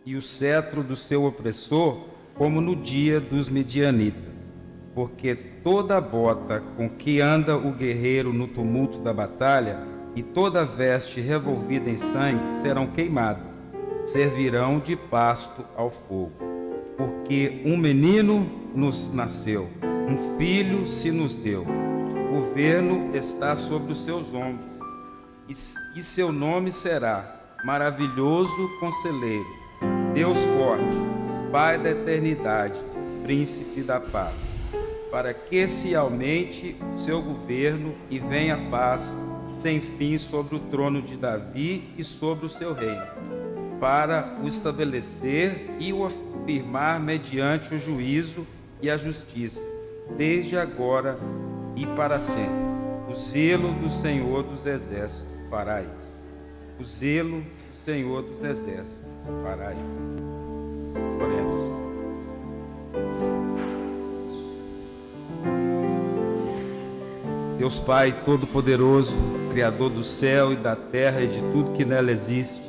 e o cetro do seu opressor, como no dia dos medianitas. Porque toda bota com que anda o guerreiro no tumulto da batalha e toda veste revolvida em sangue serão queimadas, servirão de pasto ao fogo. Porque um menino nos nasceu, um filho se nos deu. O governo está sobre os seus ombros, e seu nome será Maravilhoso Conselheiro, Deus Forte, Pai da Eternidade, Príncipe da Paz, para que se aumente o seu governo e venha paz sem fim sobre o trono de Davi e sobre o seu reino, para o estabelecer e o afirmar mediante o juízo e a justiça, desde agora e para sempre. O zelo do Senhor dos Exércitos fará isso. O zelo do Senhor dos Exércitos fará isso. Oremos. Deus Pai Todo-Poderoso, Criador do céu e da terra e de tudo que nela existe,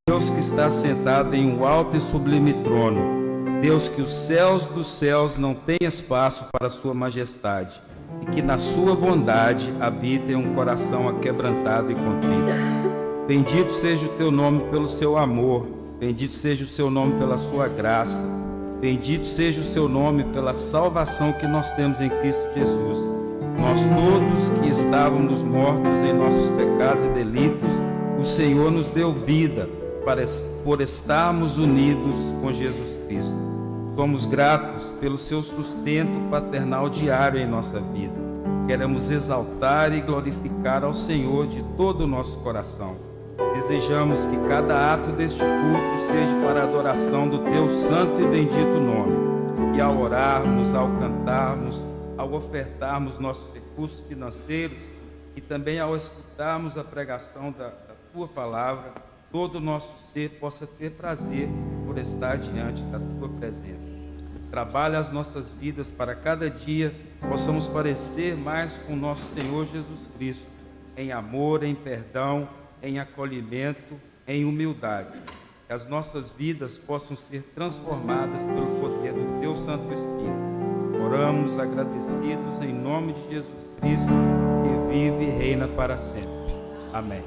Deus que está sentado em um alto e sublime trono, Deus que os céus dos céus não têm espaço para a sua majestade, e que na sua bondade habita em um coração aquebrantado e contrito. Bendito seja o teu nome pelo seu amor, bendito seja o seu nome pela sua graça, bendito seja o seu nome pela salvação que nós temos em Cristo Jesus. Nós todos que estávamos mortos em nossos pecados e delitos, o Senhor nos deu vida por estarmos unidos com Jesus Cristo. Somos gratos pelo seu sustento paternal diário em nossa vida. Queremos exaltar e glorificar ao Senhor de todo o nosso coração. Desejamos que cada ato deste culto seja para a adoração do teu santo e bendito nome. E ao orarmos, ao cantarmos, ao ofertarmos nossos recursos financeiros e também ao escutarmos a pregação da tua palavra, todo o nosso ser possa ter prazer por estar diante da tua presença. Trabalha as nossas vidas para cada dia possamos parecer mais com nosso Senhor Jesus Cristo, em amor, em perdão, em acolhimento, em humildade. Que as nossas vidas possam ser transformadas pelo poder do teu Santo Espírito. Oramos agradecidos em nome de Jesus Cristo, que vive e reina para sempre. Amém.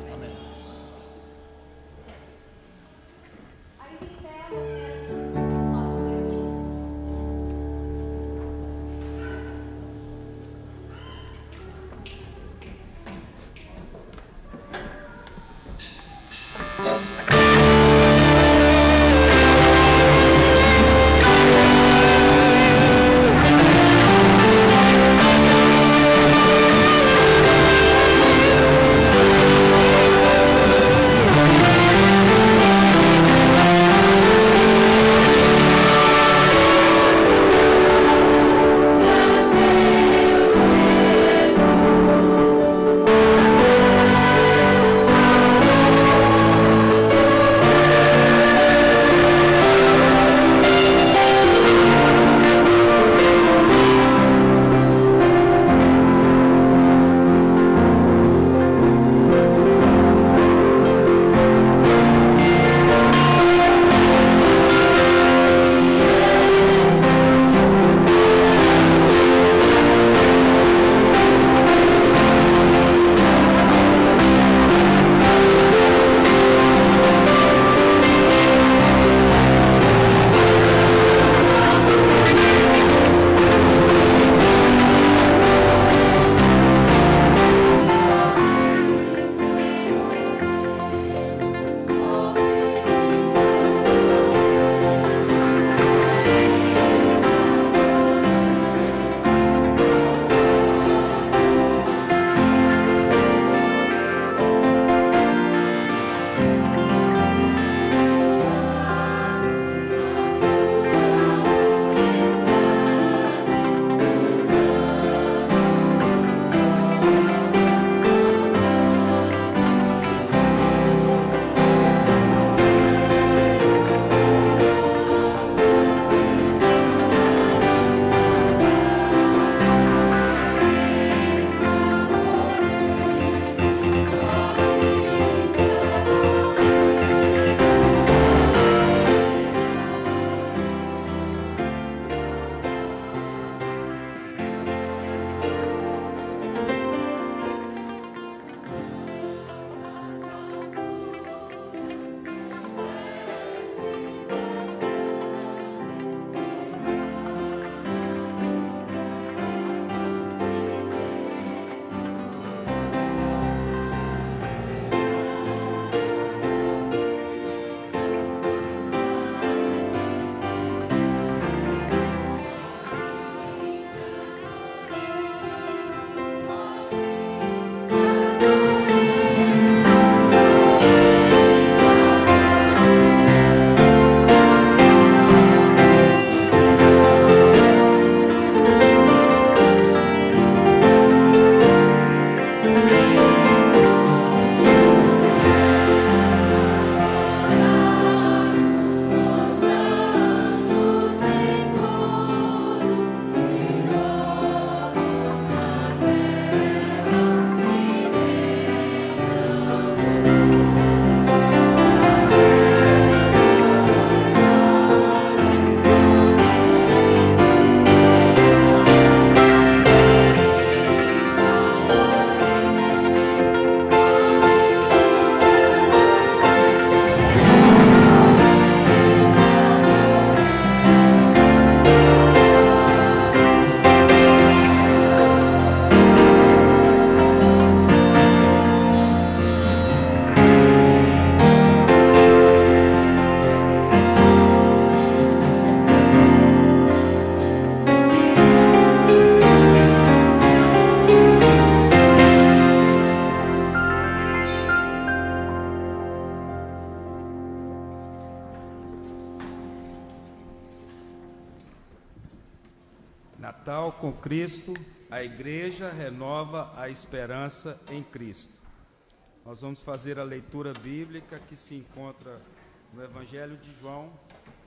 Natal com Cristo, a igreja renova a esperança em Cristo. Nós vamos fazer a leitura bíblica que se encontra no Evangelho de João,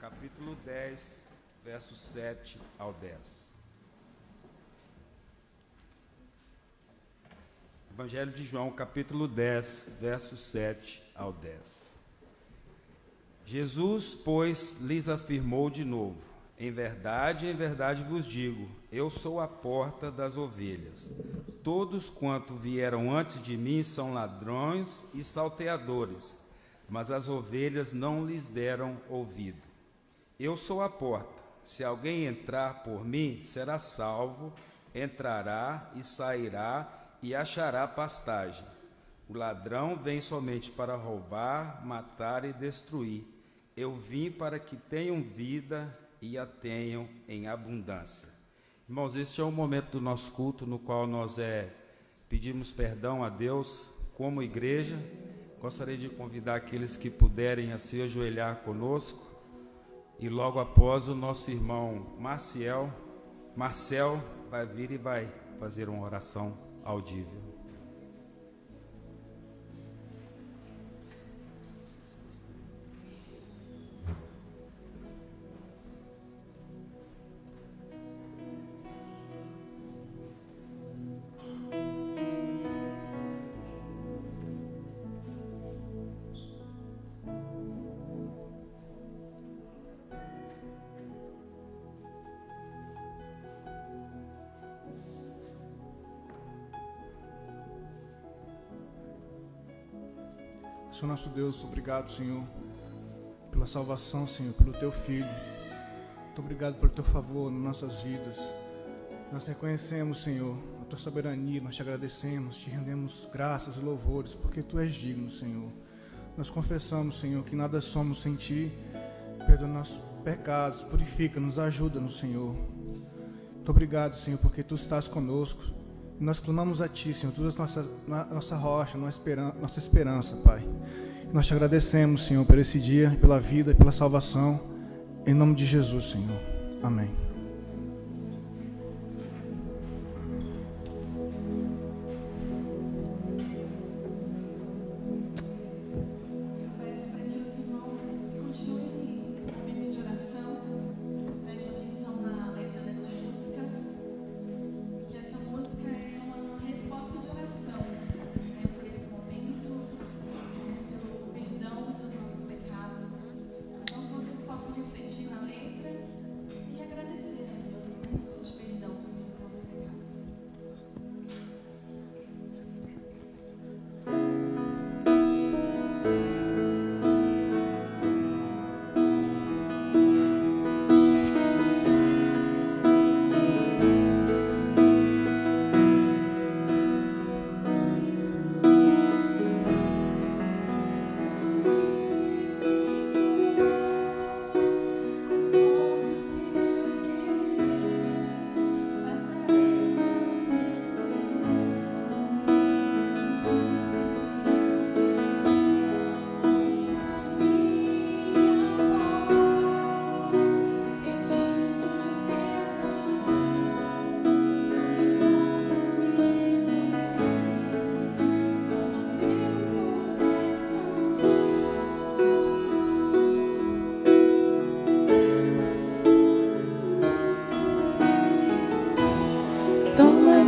capítulo 10, versos 7 ao 10. Evangelho de João, capítulo 10, versos 7 ao 10. Jesus, pois, lhes afirmou de novo: em verdade vos digo, eu sou a porta das ovelhas. Todos quanto vieram antes de mim são ladrões e salteadores, mas as ovelhas não lhes deram ouvido. Eu sou a porta. Se alguém entrar por mim, será salvo, entrará e sairá e achará pastagem. O ladrão vem somente para roubar, matar e destruir. Eu vim para que tenham vida e a tenham em abundância. Irmãos, este é o momento do nosso culto no qual nós pedimos perdão a Deus como igreja. Gostaria de convidar aqueles que puderem a se ajoelhar conosco, e logo após o nosso irmão Marcel vai vir e vai fazer uma oração audível. Senhor nosso Deus, obrigado, Senhor, pela salvação, Senhor, pelo Teu Filho. Muito obrigado pelo Teu favor nas nossas vidas. Nós reconhecemos, Senhor, a Tua soberania, nós Te agradecemos, Te rendemos graças e louvores, porque Tu és digno, Senhor. Nós confessamos, Senhor, que nada somos sem Ti. Perdoa nossos pecados, purifica-nos, ajuda-nos, Senhor. Muito obrigado, Senhor, porque Tu estás conosco. E nós clamamos a Ti, Senhor, Tu és nossa rocha, nossa esperança, Pai. E nós Te agradecemos, Senhor, por esse dia, pela vida e pela salvação. Em nome de Jesus, Senhor. Amém.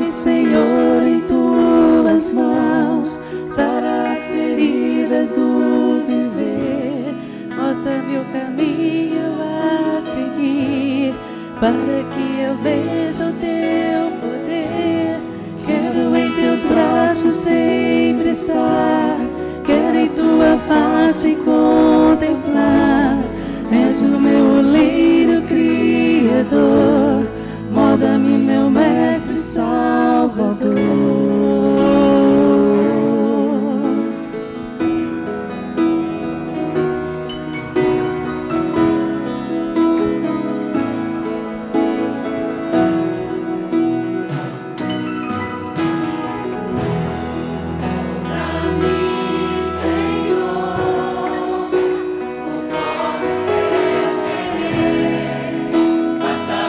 Senhor, em Tuas mãos, sara as feridas do viver, mostra-me o caminho a seguir, para que eu veja o Teu poder. Quero em Teus braços sempre estar, quero em Tua face contemplar. És o meu oleiro criador, molda-me, meu mestre Salvador. Faça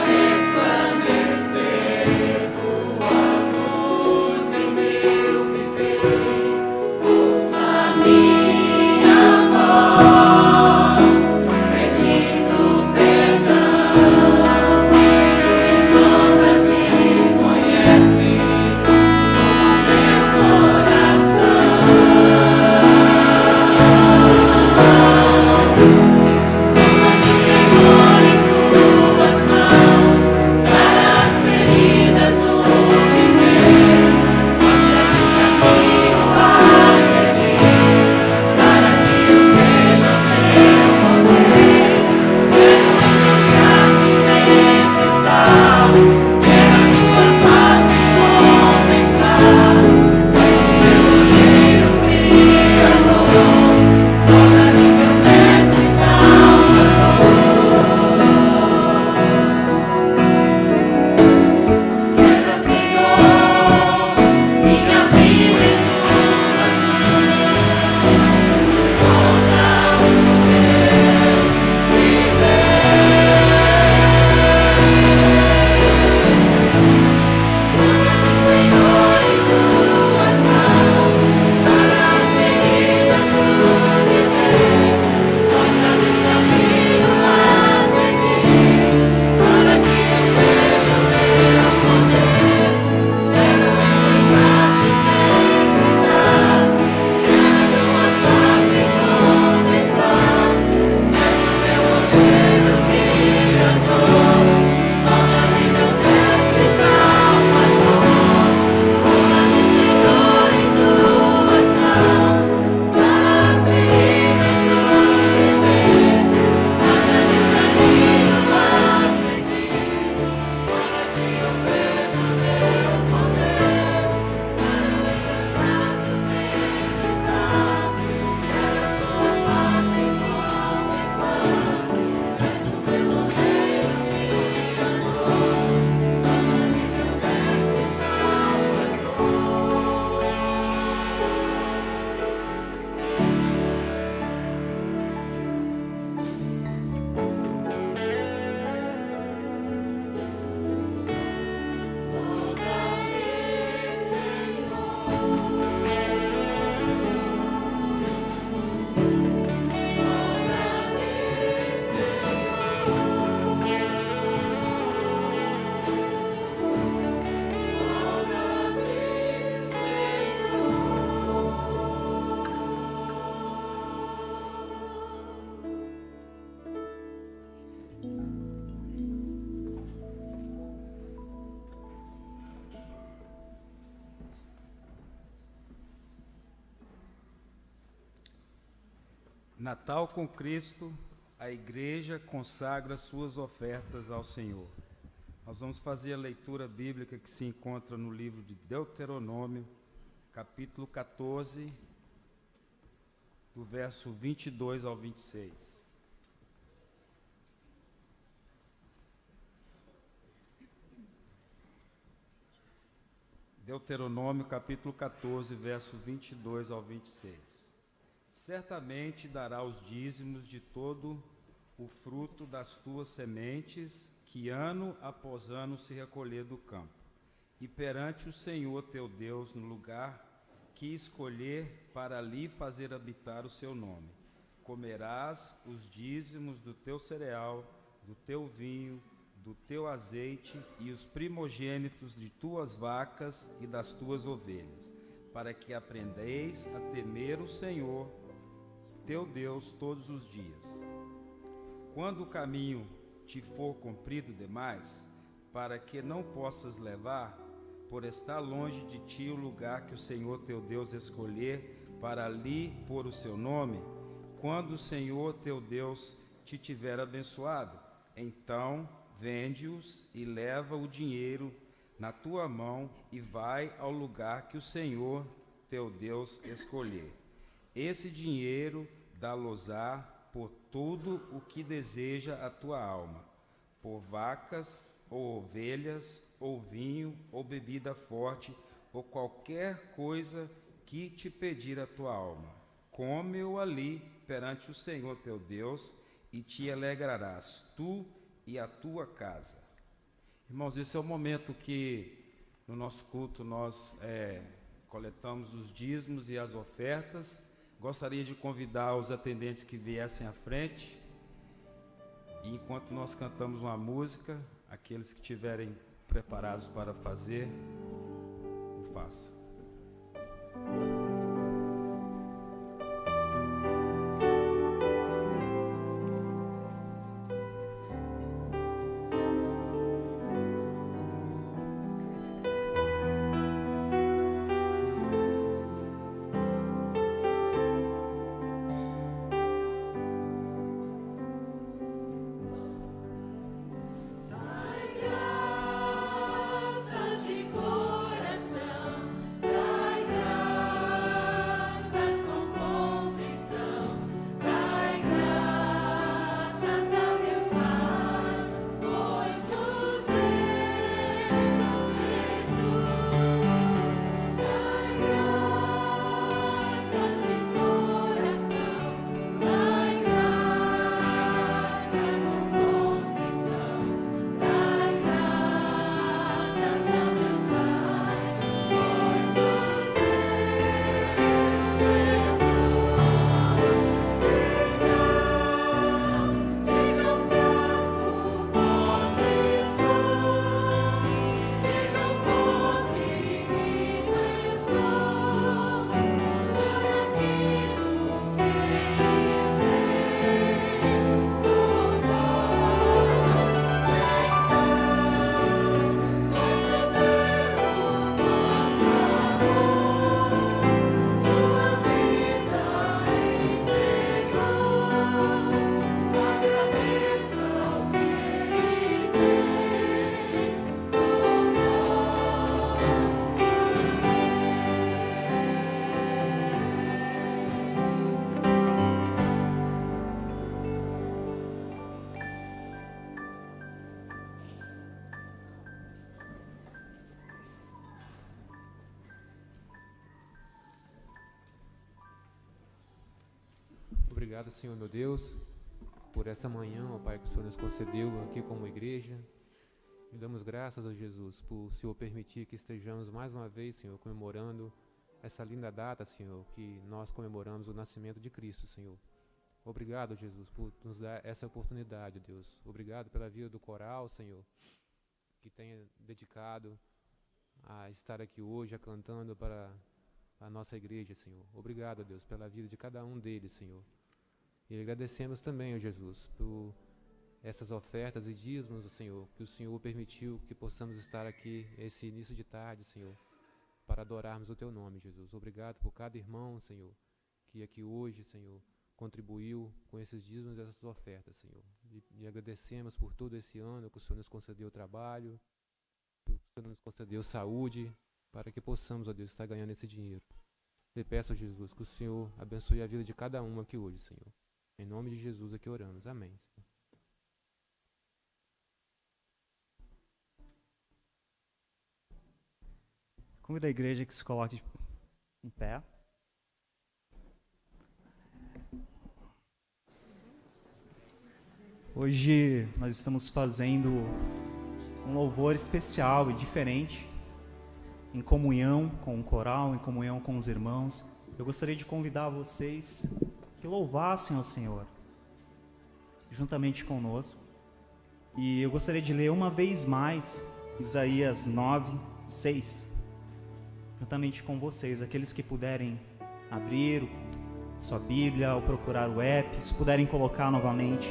Natal com Cristo, a igreja consagra suas ofertas ao Senhor. Nós vamos fazer a leitura bíblica que se encontra no livro de Deuteronômio, capítulo 14, do verso 22 ao 26. Deuteronômio, capítulo 14, verso 22 ao 26. Certamente dará os dízimos de todo o fruto das tuas sementes, que ano após ano se recolher do campo, e perante o Senhor teu Deus no lugar que escolher para ali fazer habitar o seu nome. Comerás os dízimos do teu cereal, do teu vinho, do teu azeite e os primogênitos de tuas vacas e das tuas ovelhas, para que aprendeis a temer o Senhor teu Deus todos os dias. Quando o caminho te for comprido demais, para que não possas levar, por estar longe de ti o lugar que o Senhor teu Deus escolher para ali pôr o seu nome, quando o Senhor teu Deus te tiver abençoado, então vende-os e leva o dinheiro na tua mão e vai ao lugar que o Senhor teu Deus escolher. Esse dinheiro dá-los-á por tudo o que deseja a tua alma, por vacas, ou ovelhas, ou vinho, ou bebida forte, ou qualquer coisa que te pedir a tua alma. Come-o ali perante o Senhor teu Deus, e te alegrarás, tu e a tua casa. Irmãos, esse é o momento que no nosso culto nós coletamos os dízimos e as ofertas. Gostaria de convidar os atendentes que viessem à frente, e enquanto nós cantamos uma música, aqueles que estiverem preparados para fazer, o façam. Obrigado, Senhor meu Deus, por essa manhã, ó Pai, que o Senhor nos concedeu aqui como igreja. E damos graças a Jesus por o Senhor permitir que estejamos mais uma vez, Senhor, comemorando essa linda data, Senhor, que nós comemoramos o nascimento de Cristo, Senhor. Obrigado, Jesus, por nos dar essa oportunidade, Deus. Obrigado pela vida do coral, Senhor, que tenha dedicado a estar aqui hoje, a cantando para a nossa igreja, Senhor. Obrigado, Deus, pela vida de cada um deles, Senhor. E agradecemos também, ó Jesus, por essas ofertas e dízimos, Senhor, que o Senhor permitiu que possamos estar aqui esse início de tarde, Senhor, para adorarmos o Teu nome, Jesus. Obrigado por cada irmão, Senhor, que aqui hoje, Senhor, contribuiu com esses dízimos e essas ofertas, Senhor. E agradecemos por todo esse ano que o Senhor nos concedeu trabalho, que o Senhor nos concedeu saúde, para que possamos, ó Deus, estar ganhando esse dinheiro. Eu peço, Jesus, que o Senhor abençoe a vida de cada um aqui hoje, Senhor. Em nome de Jesus aqui oramos. Amém. Convido a igreja que se coloque em pé. Hoje nós estamos fazendo um louvor especial e diferente, em comunhão com o coral, em comunhão com os irmãos. Eu gostaria de convidar vocês que louvassem ao Senhor, juntamente conosco. E eu gostaria de ler uma vez mais Isaías 9:6, juntamente com vocês, aqueles que puderem abrir sua Bíblia ou procurar o app, se puderem colocar novamente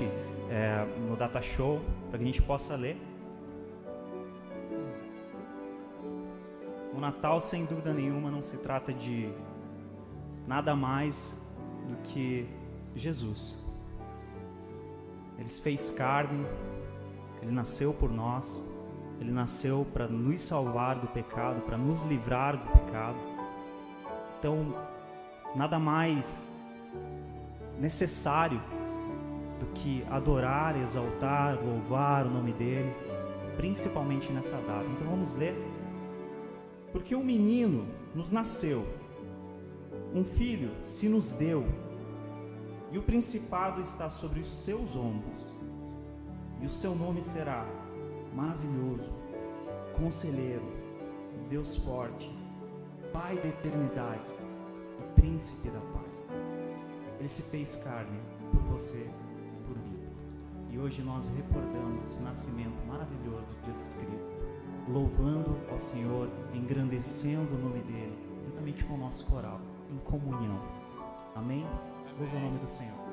no Data Show, para que a gente possa ler. O Natal, sem dúvida nenhuma, não se trata de nada mais do que Jesus. Ele se fez carne, Ele nasceu por nós, Ele nasceu para nos salvar do pecado, para nos livrar do pecado. Então, nada mais necessário do que adorar, exaltar, louvar o nome dEle, principalmente nessa data. Então vamos ler. Porque um menino nos nasceu, um filho se nos deu, e o principado está sobre os seus ombros, e o seu nome será Maravilhoso, Conselheiro, Deus Forte, Pai da Eternidade e Príncipe da Paz. Ele se fez carne por você e por mim. E hoje nós recordamos esse nascimento maravilhoso de Jesus Cristo, louvando ao Senhor, engrandecendo o nome dEle, juntamente com o nosso coral, em comunhão. Amém? Louva o nome do Senhor.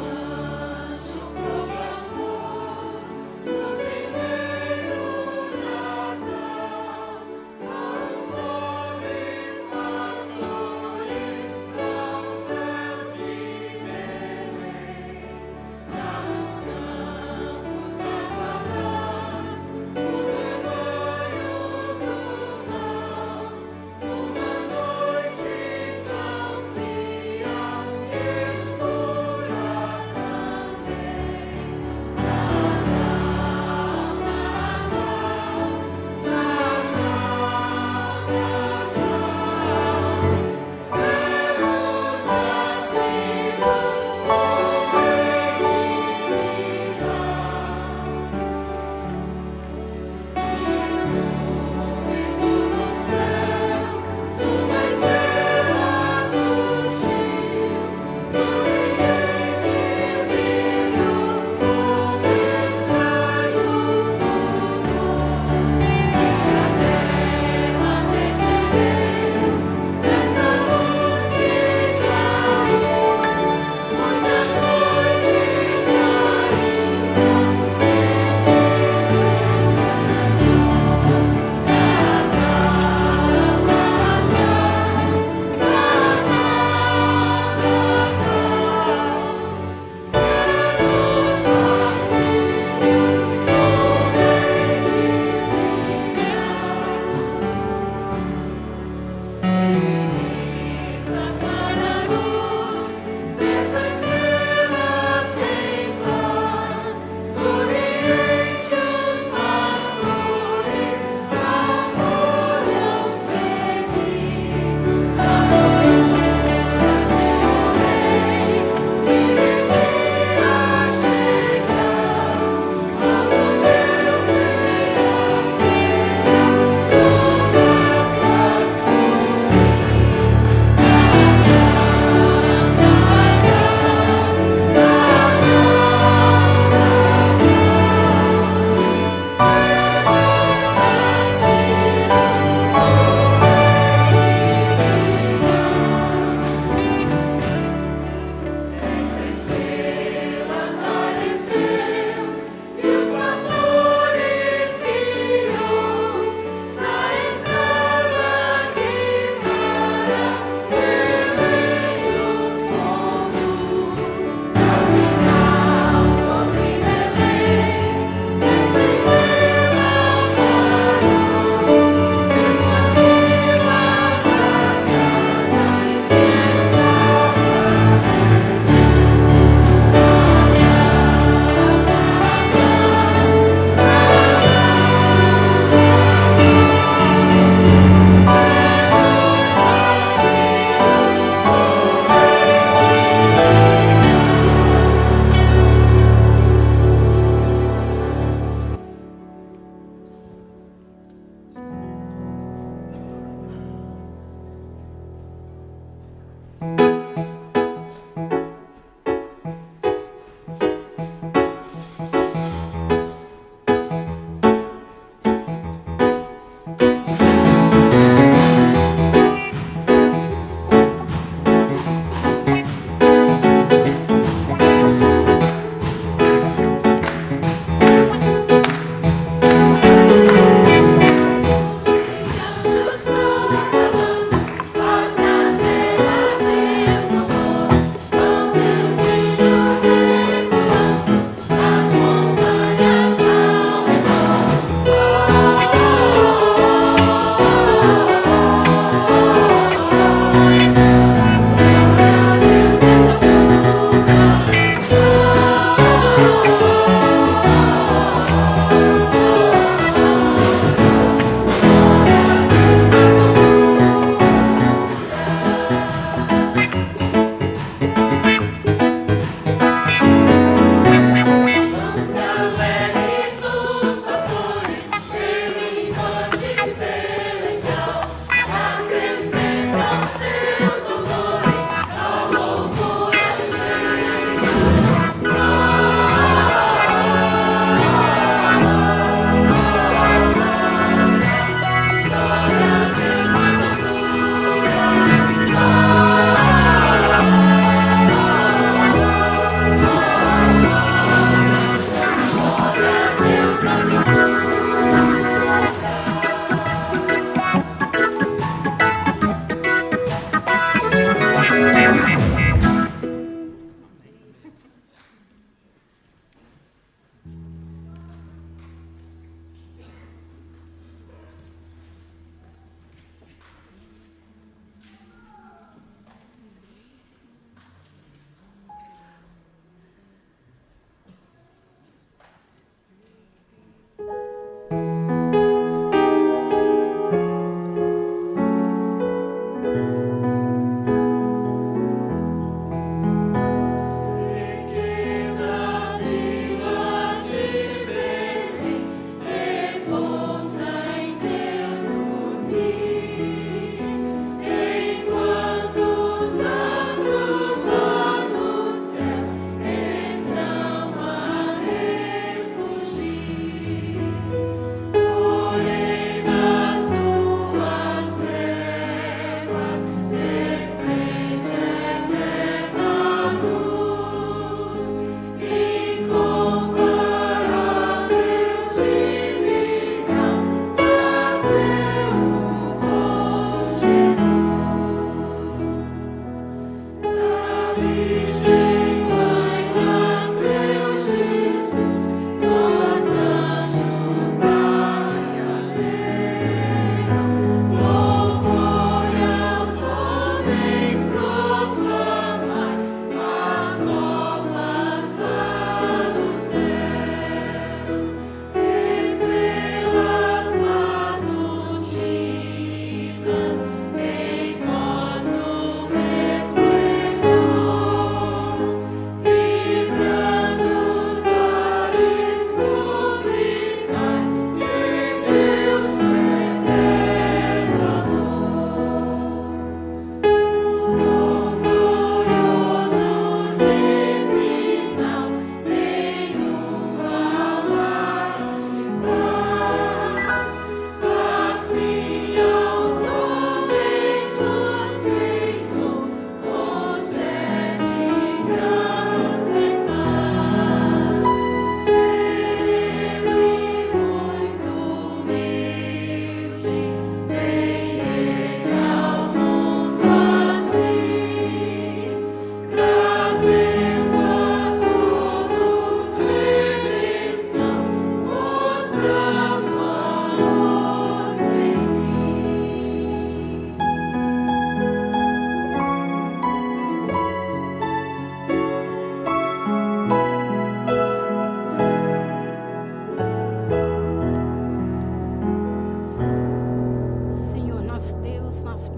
Anjo proclamou no primeiro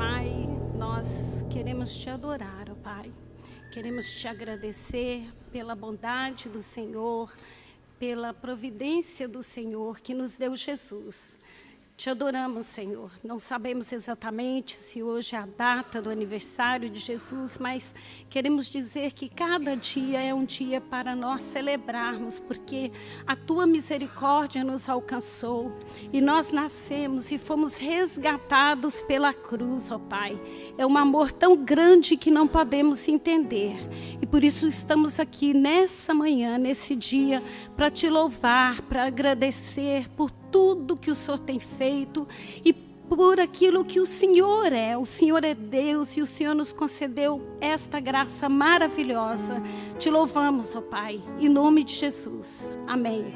Pai, nós queremos te adorar, ó Pai. Queremos te agradecer pela bondade do Senhor, pela providência do Senhor que nos deu Jesus. Te adoramos, Senhor. Não sabemos exatamente se hoje é a data do aniversário de Jesus, mas queremos dizer que cada dia é um dia para nós celebrarmos, porque a Tua misericórdia nos alcançou e nós nascemos e fomos resgatados pela cruz, ó Pai. É um amor tão grande que não podemos entender. E por isso estamos aqui nessa manhã, nesse dia, para Te louvar, para agradecer por tudo que o Senhor tem feito e por aquilo que o Senhor é. O Senhor é Deus e o Senhor nos concedeu esta graça maravilhosa. Te louvamos, ó Pai, em nome de Jesus. Amém.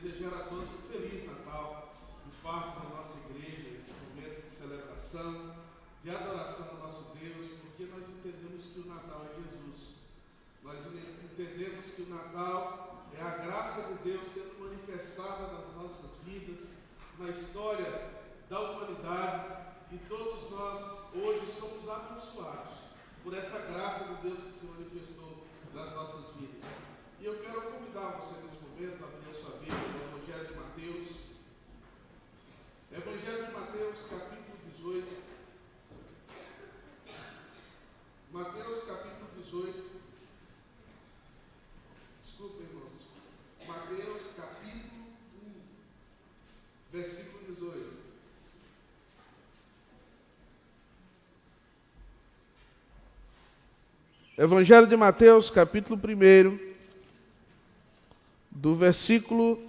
desejar a todos um Feliz Natal, de parte da nossa igreja, nesse momento de celebração, de adoração ao nosso Deus, porque nós entendemos que o Natal é Jesus. Nós entendemos que o Natal é a graça de Deus sendo manifestada nas nossas vidas, na história da humanidade, e todos nós hoje somos abençoados por essa graça de Deus que se manifestou nas nossas vidas. E eu quero convidar você nesse momento a abrir a sua Bíblia no Evangelho de Mateus. Evangelho de Mateus, capítulo 18. Mateus, capítulo 18. Desculpa, irmãos. Mateus, capítulo 1, versículo 18. Evangelho de Mateus, capítulo 1, do versículo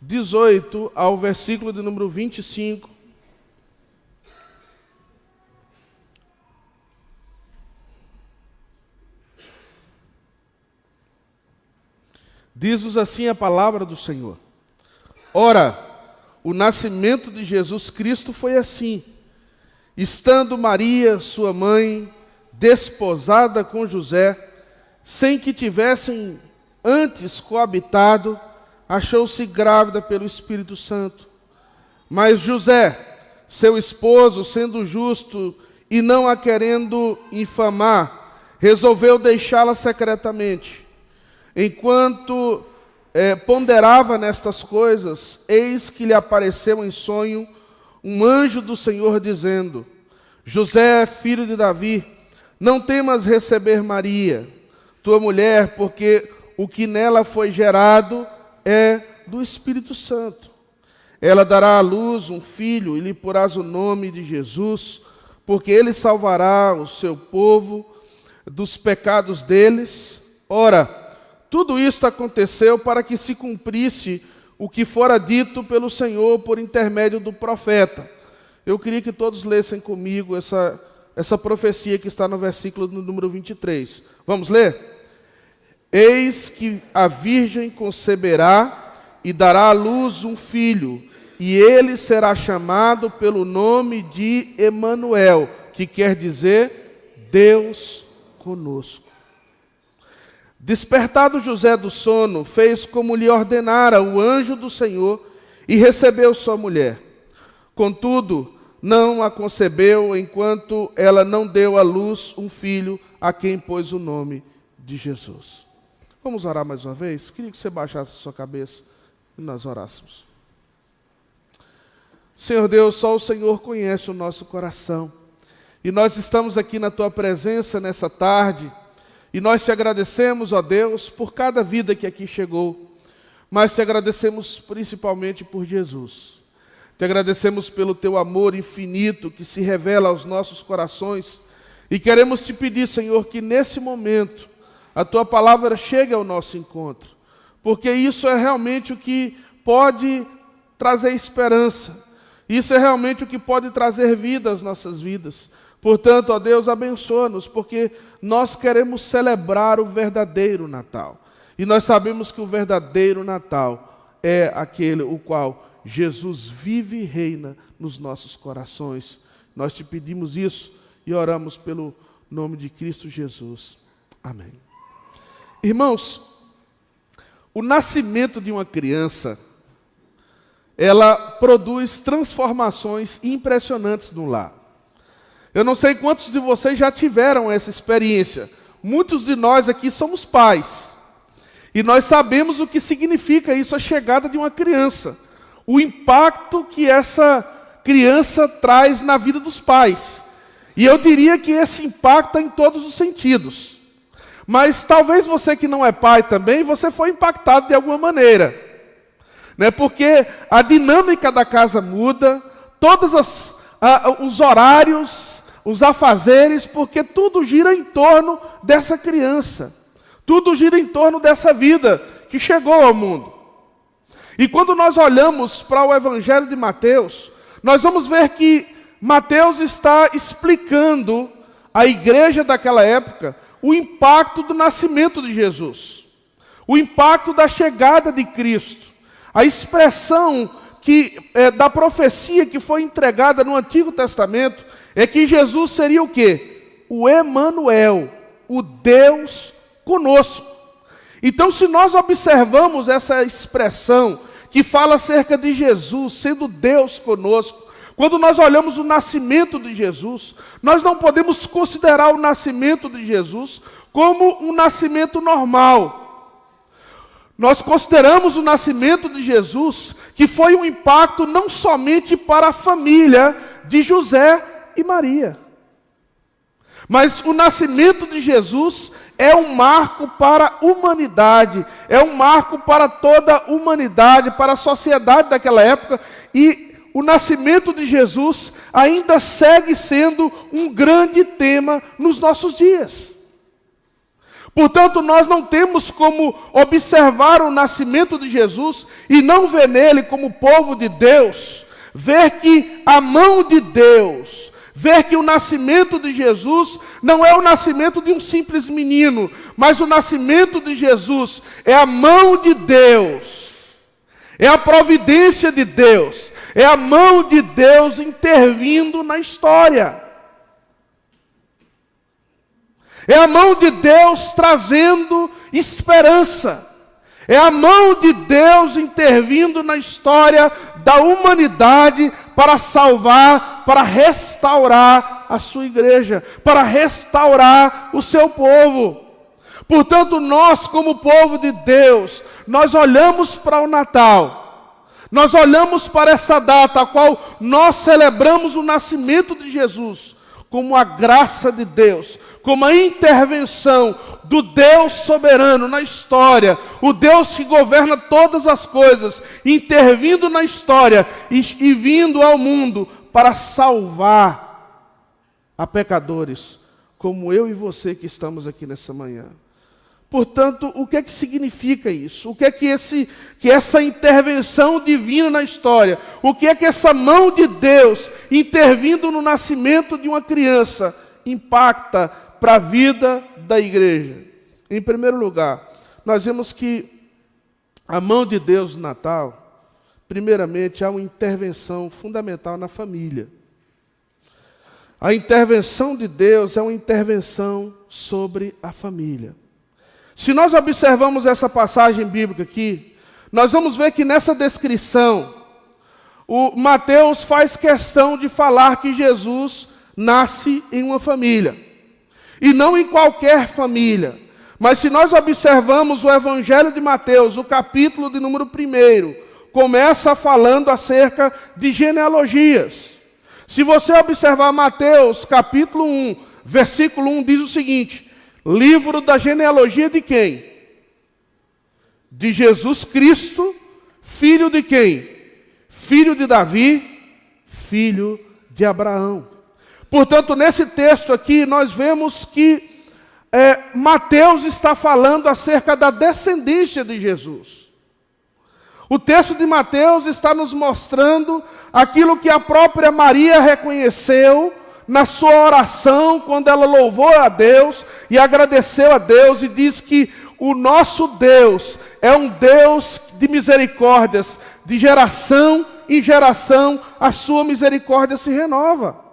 18 ao versículo de número 25. Diz-nos assim a palavra do Senhor. Ora, o nascimento de Jesus Cristo foi assim. Estando Maria, sua mãe, desposada com José, sem que tivessem antes coabitado, achou-se grávida pelo Espírito Santo. Mas José, seu esposo, sendo justo e não a querendo infamar, resolveu deixá-la secretamente. Enquanto ponderava nestas coisas, eis que lhe apareceu em sonho um anjo do Senhor dizendo: José, filho de Davi, não temas receber Maria, tua mulher, porque o que nela foi gerado é do Espírito Santo. Ela dará à luz um filho e lhe porás o nome de Jesus, porque ele salvará o seu povo dos pecados deles. Ora, tudo isto aconteceu para que se cumprisse o que fora dito pelo Senhor por intermédio do profeta. Eu queria que todos lessem comigo essa profecia que está no versículo número 23. Vamos ler? Eis que a virgem conceberá e dará à luz um filho, e ele será chamado pelo nome de Emanuel, que quer dizer Deus conosco. Despertado José do sono, fez como lhe ordenara o anjo do Senhor e recebeu sua mulher. Contudo, não a concebeu enquanto ela não deu à luz um filho a quem pôs o nome de Jesus. Vamos orar mais uma vez? Queria que você baixasse a sua cabeça e nós orássemos. Senhor Deus, só o Senhor conhece o nosso coração. E nós estamos aqui na Tua presença nessa tarde, e nós te agradecemos, ó Deus, por cada vida que aqui chegou, mas te agradecemos principalmente por Jesus. Te agradecemos pelo Teu amor infinito que se revela aos nossos corações, e queremos te pedir, Senhor, que nesse momento a Tua palavra chegue ao nosso encontro, porque isso é realmente o que pode trazer esperança. Isso é realmente o que pode trazer vida às nossas vidas. Portanto, ó Deus, abençoa-nos, porque nós queremos celebrar o verdadeiro Natal. E nós sabemos que o verdadeiro Natal é aquele o qual Jesus vive e reina nos nossos corações. Nós te pedimos isso e oramos pelo nome de Cristo Jesus. Amém. Irmãos, o nascimento de uma criança, ela produz transformações impressionantes no lar. Eu não sei quantos de vocês já tiveram essa experiência. Muitos de nós aqui somos pais. E nós sabemos o que significa isso, a chegada de uma criança. O impacto que essa criança traz na vida dos pais. E eu diria que esse impacto é em todos os sentidos. Mas talvez você que não é pai também, você foi impactado de alguma maneira. Porque a dinâmica da casa muda, todos os horários, os afazeres, porque tudo gira em torno dessa criança. Tudo gira em torno dessa vida que chegou ao mundo. E quando nós olhamos para o Evangelho de Mateus, nós vamos ver que Mateus está explicando à igreja daquela época o impacto do nascimento de Jesus, o impacto da chegada de Cristo. A expressão da profecia que foi entregada no Antigo Testamento é que Jesus seria o quê? O Emanuel, o Deus conosco. Então, se nós observamos essa expressão que fala acerca de Jesus sendo Deus conosco, quando nós olhamos o nascimento de Jesus, nós não podemos considerar o nascimento de Jesus como um nascimento normal. Nós consideramos o nascimento de Jesus que foi um impacto não somente para a família de José e Maria, mas o nascimento de Jesus é um marco para a humanidade, é um marco para toda a humanidade, para a sociedade daquela época, e o nascimento de Jesus ainda segue sendo um grande tema nos nossos dias. Portanto, nós não temos como observar o nascimento de Jesus e não ver nele como povo de Deus, ver que a mão de Deus, ver que o nascimento de Jesus não é o nascimento de um simples menino, mas o nascimento de Jesus é a mão de Deus, é a providência de Deus, é a mão de Deus intervindo na história. É a mão de Deus trazendo esperança. É a mão de Deus intervindo na história da humanidade para salvar, para restaurar a sua igreja, para restaurar o seu povo. Portanto, nós como povo de Deus, nós olhamos para o Natal. Nós olhamos para essa data a qual nós celebramos o nascimento de Jesus como a graça de Deus, como a intervenção do Deus soberano na história, o Deus que governa todas as coisas, intervindo na história e vindo ao mundo para salvar a pecadores, como eu e você que estamos aqui nessa manhã. Portanto, o que é que significa isso? O que é que essa intervenção divina na história, o que é que essa mão de Deus intervindo no nascimento de uma criança impacta para a vida da igreja? Em primeiro lugar, nós vemos que a mão de Deus no Natal, primeiramente, há uma intervenção fundamental na família. A intervenção de Deus é uma intervenção sobre a família. Se nós observamos essa passagem bíblica aqui, nós vamos ver que nessa descrição, o Mateus faz questão de falar que Jesus nasce em uma família. E não em qualquer família. Mas se nós observamos o Evangelho de Mateus, o capítulo de número 1, começa falando acerca de genealogias. Se você observar Mateus, capítulo 1, versículo 1, diz o seguinte: livro da genealogia de quem? De Jesus Cristo, filho de quem? Filho de Davi, filho de Abraão. Portanto, nesse texto aqui, nós vemos que Mateus está falando acerca da descendência de Jesus. O texto de Mateus está nos mostrando aquilo que a própria Maria reconheceu na sua oração, quando ela louvou a Deus e agradeceu a Deus, e diz que o nosso Deus é um Deus de misericórdias, de geração em geração, a sua misericórdia se renova.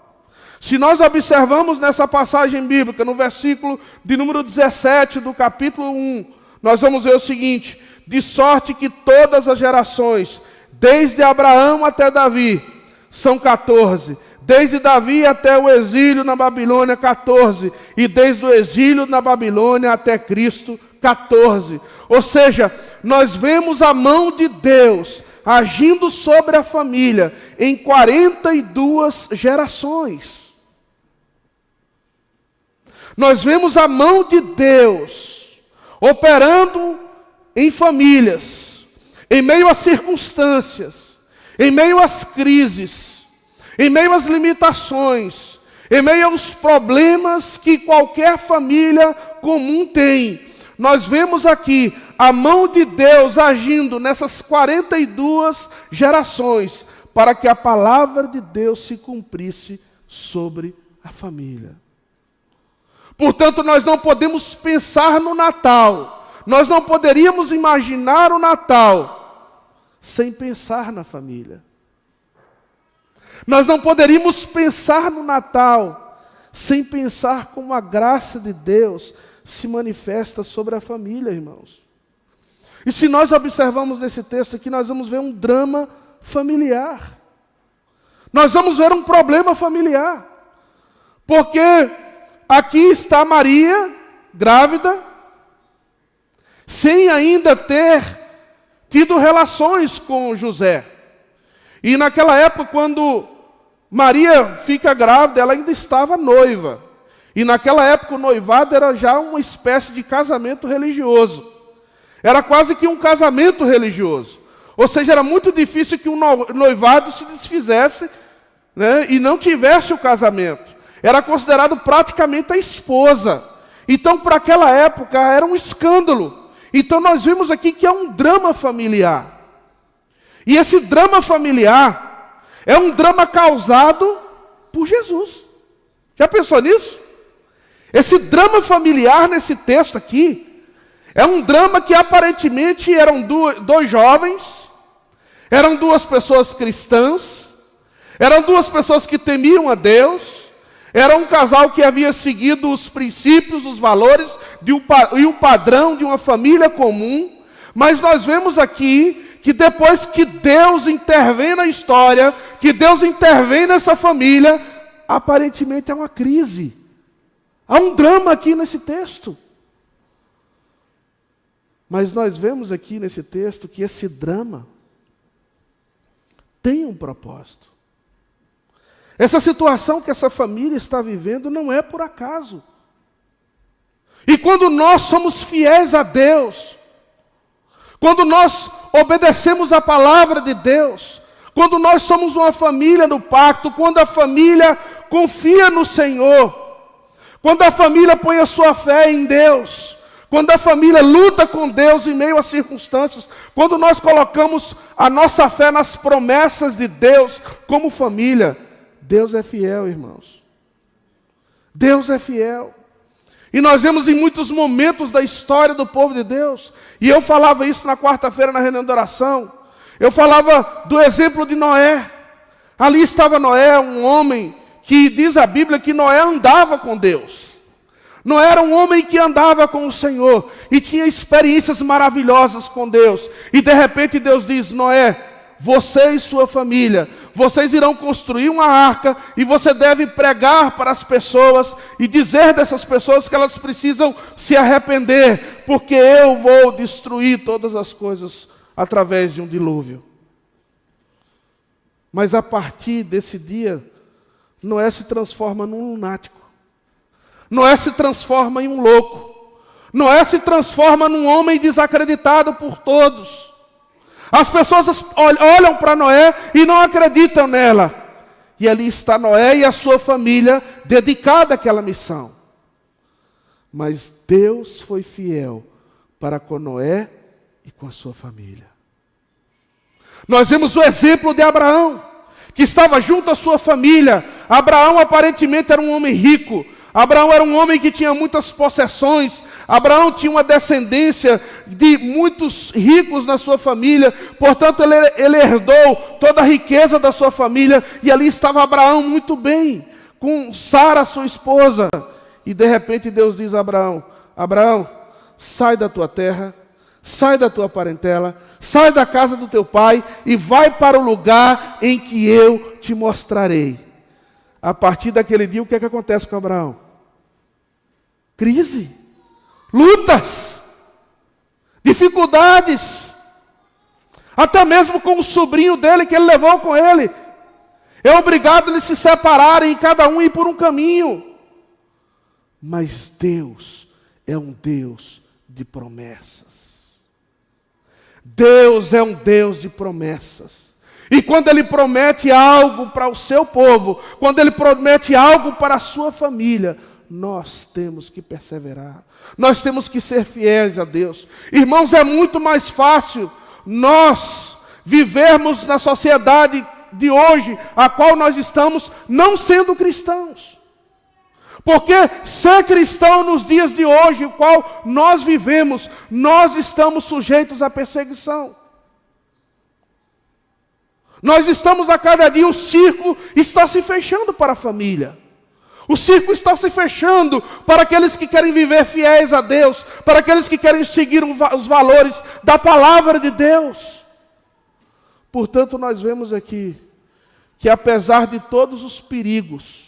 Se nós observamos nessa passagem bíblica, no versículo de número 17 do capítulo 1, nós vamos ver o seguinte: de sorte que todas as gerações, desde Abraão até Davi, são 14. Desde Davi até o exílio na Babilônia, 14. E desde o exílio na Babilônia até Cristo, 14. Ou seja, nós vemos a mão de Deus agindo sobre a família em 42 gerações. Nós vemos a mão de Deus operando em famílias, em meio às circunstâncias, em meio às crises, em meio às limitações, em meio aos problemas que qualquer família comum tem. Nós vemos aqui a mão de Deus agindo nessas 42 gerações, para que a palavra de Deus se cumprisse sobre a família. Portanto, nós não podemos pensar no Natal, nós não poderíamos imaginar o Natal sem pensar na família. Nós não poderíamos pensar no Natal sem pensar como a graça de Deus se manifesta sobre a família, irmãos. E se nós observamos nesse texto aqui, nós vamos ver um drama familiar. Nós vamos ver um problema familiar. Porque aqui está Maria, grávida, sem ainda ter tido relações com José. E naquela época, quando Maria fica grávida, ela ainda estava noiva. E naquela época o noivado era já uma espécie de casamento religioso. Era quase que um casamento religioso. Ou seja, era muito difícil que um noivado se desfizesse, né, e não tivesse o casamento. Era considerado praticamente a esposa. Então, para aquela época, era um escândalo. Então, nós vimos aqui que é um drama familiar. E esse drama familiar é um drama causado por Jesus. Já pensou nisso? Esse drama familiar nesse texto aqui é um drama que aparentemente eram dois jovens, eram duas pessoas cristãs, eram duas pessoas que temiam a Deus, era um casal que havia seguido os princípios, os valores e o padrão de uma família comum, mas nós vemos aqui que depois que Deus intervém na história, que Deus intervém nessa família, aparentemente há uma crise. Há um drama aqui nesse texto. Mas nós vemos aqui nesse texto que esse drama tem um propósito. Essa situação que essa família está vivendo não é por acaso. E quando nós somos fiéis a Deus, quando nós obedecemos a palavra de Deus, quando nós somos uma família no pacto, quando a família confia no Senhor, quando a família põe a sua fé em Deus, quando a família luta com Deus em meio às circunstâncias, quando nós colocamos a nossa fé nas promessas de Deus como família, Deus é fiel, irmãos. Deus é fiel. E nós vemos em muitos momentos da história do povo de Deus, e eu falava isso na quarta-feira na reunião de oração, eu falava do exemplo de Noé. Ali estava Noé, um homem que diz a Bíblia que Noé andava com Deus. Noé era um homem que andava com o Senhor e tinha experiências maravilhosas com Deus. E de repente Deus diz: Noé, você e sua família, vocês irão construir uma arca e você deve pregar para as pessoas e dizer dessas pessoas que elas precisam se arrepender, porque eu vou destruir todas as coisas através de um dilúvio. Mas a partir desse dia, Noé se transforma num lunático. Noé se transforma em um louco. Noé se transforma num homem desacreditado por todos. As pessoas olham para Noé e não acreditam nela. E ali está Noé e a sua família dedicada àquela missão. Mas Deus foi fiel para com Noé e com a sua família. Nós vemos o exemplo de Abraão, que estava junto à sua família. Abraão aparentemente era um homem rico. Abraão era um homem que tinha muitas possessões. Abraão tinha uma descendência de muitos ricos na sua família. Portanto, ele herdou toda a riqueza da sua família. E ali estava Abraão muito bem, com Sara, sua esposa. E de repente Deus diz a Abraão: Abraão, sai da tua terra, sai da tua parentela, sai da casa do teu pai e vai para o lugar em que eu te mostrarei. A partir daquele dia, o que é que acontece com Abraão? Crise, lutas, dificuldades, até mesmo com o sobrinho dele que ele levou com ele. É obrigado a eles se separarem e cada um ir por um caminho. Mas Deus é um Deus de promessas. Deus é um Deus de promessas. E quando Ele promete algo para o seu povo, quando Ele promete algo para a sua família, nós temos que perseverar. Nós temos que ser fiéis a Deus. Irmãos, é muito mais fácil nós vivermos na sociedade de hoje, a qual nós estamos, não sendo cristãos. Porque ser cristão nos dias de hoje, o qual nós vivemos, nós estamos sujeitos à perseguição. Nós estamos a cada dia, o círculo está se fechando para a família. O círculo está se fechando para aqueles que querem viver fiéis a Deus, para aqueles que querem seguir os valores da palavra de Deus. Portanto, nós vemos aqui que apesar de todos os perigos,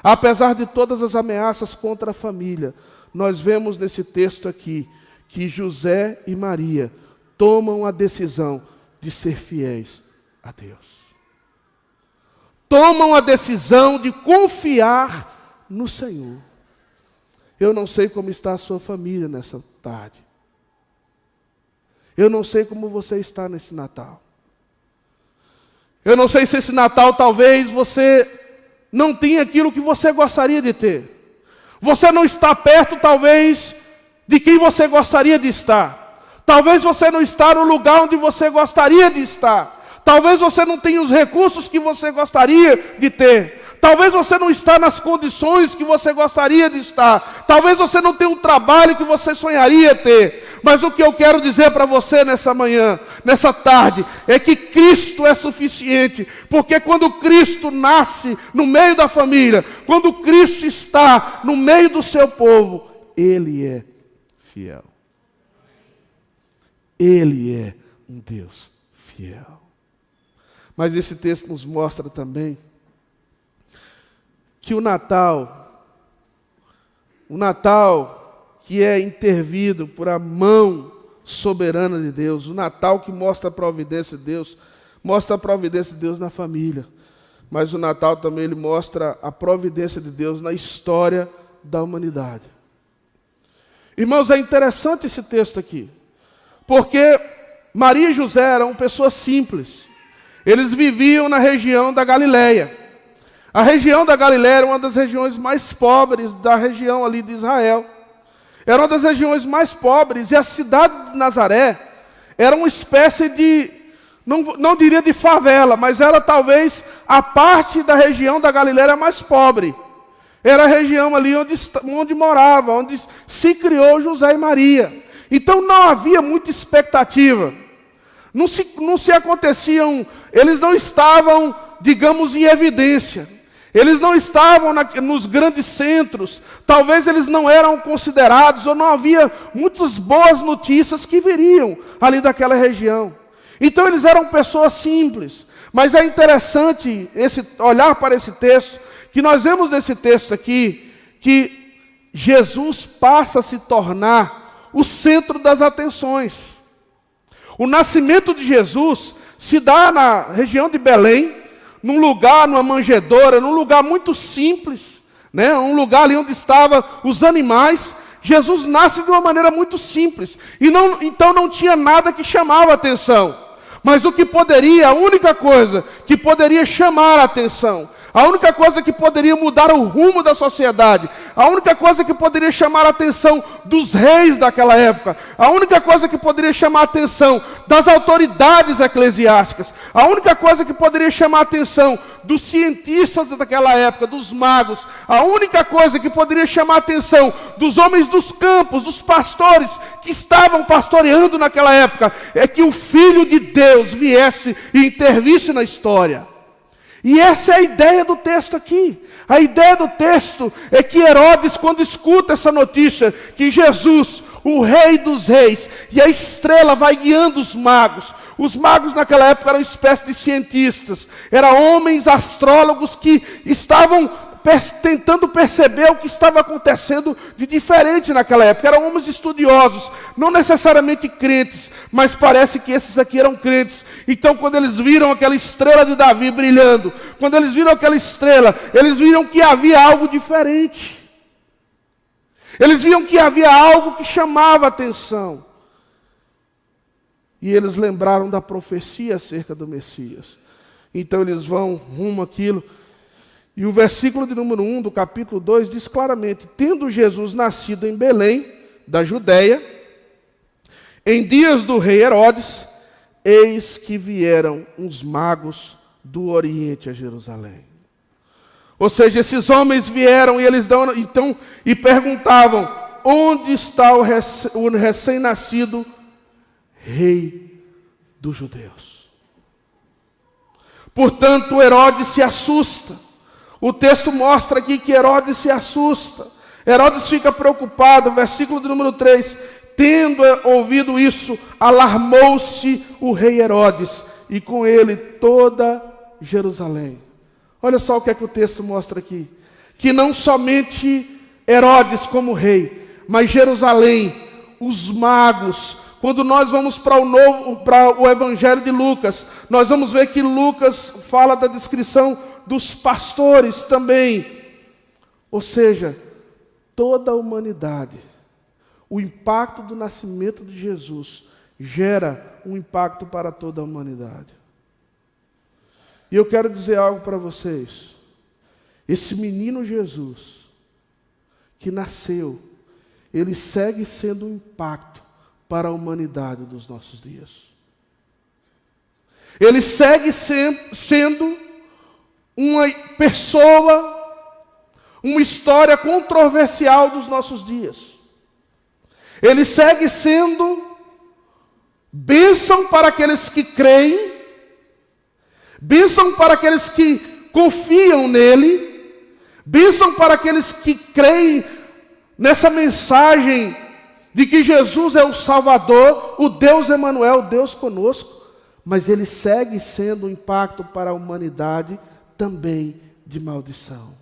apesar de todas as ameaças contra a família, nós vemos nesse texto aqui que José e Maria tomam a decisão de ser fiéis a Deus. Tomam a decisão de confiar no Senhor. Eu não sei como está a sua família nessa tarde. Eu não sei como você está nesse Natal. Eu não sei se esse Natal talvez você não tenha aquilo que você gostaria de ter. Você não está perto talvez de quem você gostaria de estar. Talvez você não está no lugar onde você gostaria de estar. Talvez você não tenha os recursos que você gostaria de ter. Talvez você não está nas condições que você gostaria de estar. Talvez você não tenha o trabalho que você sonharia ter. Mas o que eu quero dizer para você nessa manhã, nessa tarde, é que Cristo é suficiente. Porque quando Cristo nasce no meio da família, quando Cristo está no meio do seu povo, Ele é fiel. Ele é um Deus fiel. Mas esse texto nos mostra também que o Natal que é intervido por a mão soberana de Deus, o Natal que mostra a providência de Deus, mostra a providência de Deus na família. Mas o Natal também ele mostra a providência de Deus na história da humanidade. Irmãos, é interessante esse texto aqui, porque Maria e José eram pessoas simples. Eles viviam na região da Galileia. A região da Galileia era uma das regiões mais pobres da região ali de Israel. Era uma das regiões mais pobres. E a cidade de Nazaré era uma espécie de, não diria de favela, mas era talvez a parte da região da Galileia mais pobre. Era a região ali onde morava, onde se criou José e Maria. Então não havia muita expectativa. Não se aconteciam, eles não estavam, digamos, em evidência. Eles não estavam nos grandes centros. Talvez eles não eram considerados, ou não havia muitas boas notícias que viriam ali daquela região. Então eles eram pessoas simples. Mas é interessante olhar para esse texto, que nós vemos nesse texto aqui, que Jesus passa a se tornar o centro das atenções. O nascimento de Jesus se dá na região de Belém, num lugar, numa manjedoura, num lugar muito simples, né? Um lugar ali onde estavam os animais. Jesus nasce de uma maneira muito simples, então não tinha nada que chamava a atenção. Mas a única coisa que poderia chamar a atenção, a única coisa que poderia mudar o rumo da sociedade, a única coisa que poderia chamar a atenção dos reis daquela época, a única coisa que poderia chamar a atenção das autoridades eclesiásticas, a única coisa que poderia chamar a atenção dos cientistas daquela época, dos magos, a única coisa que poderia chamar a atenção dos homens dos campos, dos pastores que estavam pastoreando naquela época, é que o Filho de Deus viesse e intervisse na história. E essa é a ideia do texto aqui. A ideia do texto é que Herodes, quando escuta essa notícia, que Jesus, o Rei dos Reis, e a estrela vai guiando os magos naquela época eram espécies de cientistas, eram homens astrólogos que estavam tentando perceber o que estava acontecendo de diferente naquela época. Eram homens estudiosos, não necessariamente crentes, mas parece que esses aqui eram crentes. Então, quando eles viram aquela estrela de Davi brilhando, quando eles viram aquela estrela, eles viram que havia algo diferente. Eles viam que havia algo que chamava a atenção. E eles lembraram da profecia acerca do Messias. Então eles vão rumo àquilo. E o versículo de número 1 do capítulo 2 diz claramente: tendo Jesus nascido em Belém, da Judéia, em dias do rei Herodes, eis que vieram uns magos do Oriente a Jerusalém. Ou seja, esses homens vieram e eles e perguntavam: onde está o recém-nascido rei dos judeus? Portanto, Herodes se assusta. O texto mostra aqui que Herodes se assusta. Herodes fica preocupado. Versículo de número 3. Tendo ouvido isso, alarmou-se o rei Herodes, e com ele toda Jerusalém. Olha só o que é que o texto mostra aqui. Que não somente Herodes como rei, mas Jerusalém, os magos. Quando nós vamos para o Evangelho de Lucas, nós vamos ver que Lucas fala da descrição dos pastores também. Ou seja, toda a humanidade. O impacto do nascimento de Jesus gera um impacto para toda a humanidade. E eu quero dizer algo para vocês. Esse menino Jesus, que nasceu, ele segue sendo um impacto para a humanidade dos nossos dias. Ele segue sendo uma pessoa, uma história controversial dos nossos dias. Ele segue sendo bênção para aqueles que creem, bênção para aqueles que confiam nele, bênção para aqueles que creem nessa mensagem de que Jesus é o Salvador, o Deus Emanuel, o Deus conosco, mas ele segue sendo um impacto para a humanidade também de maldição.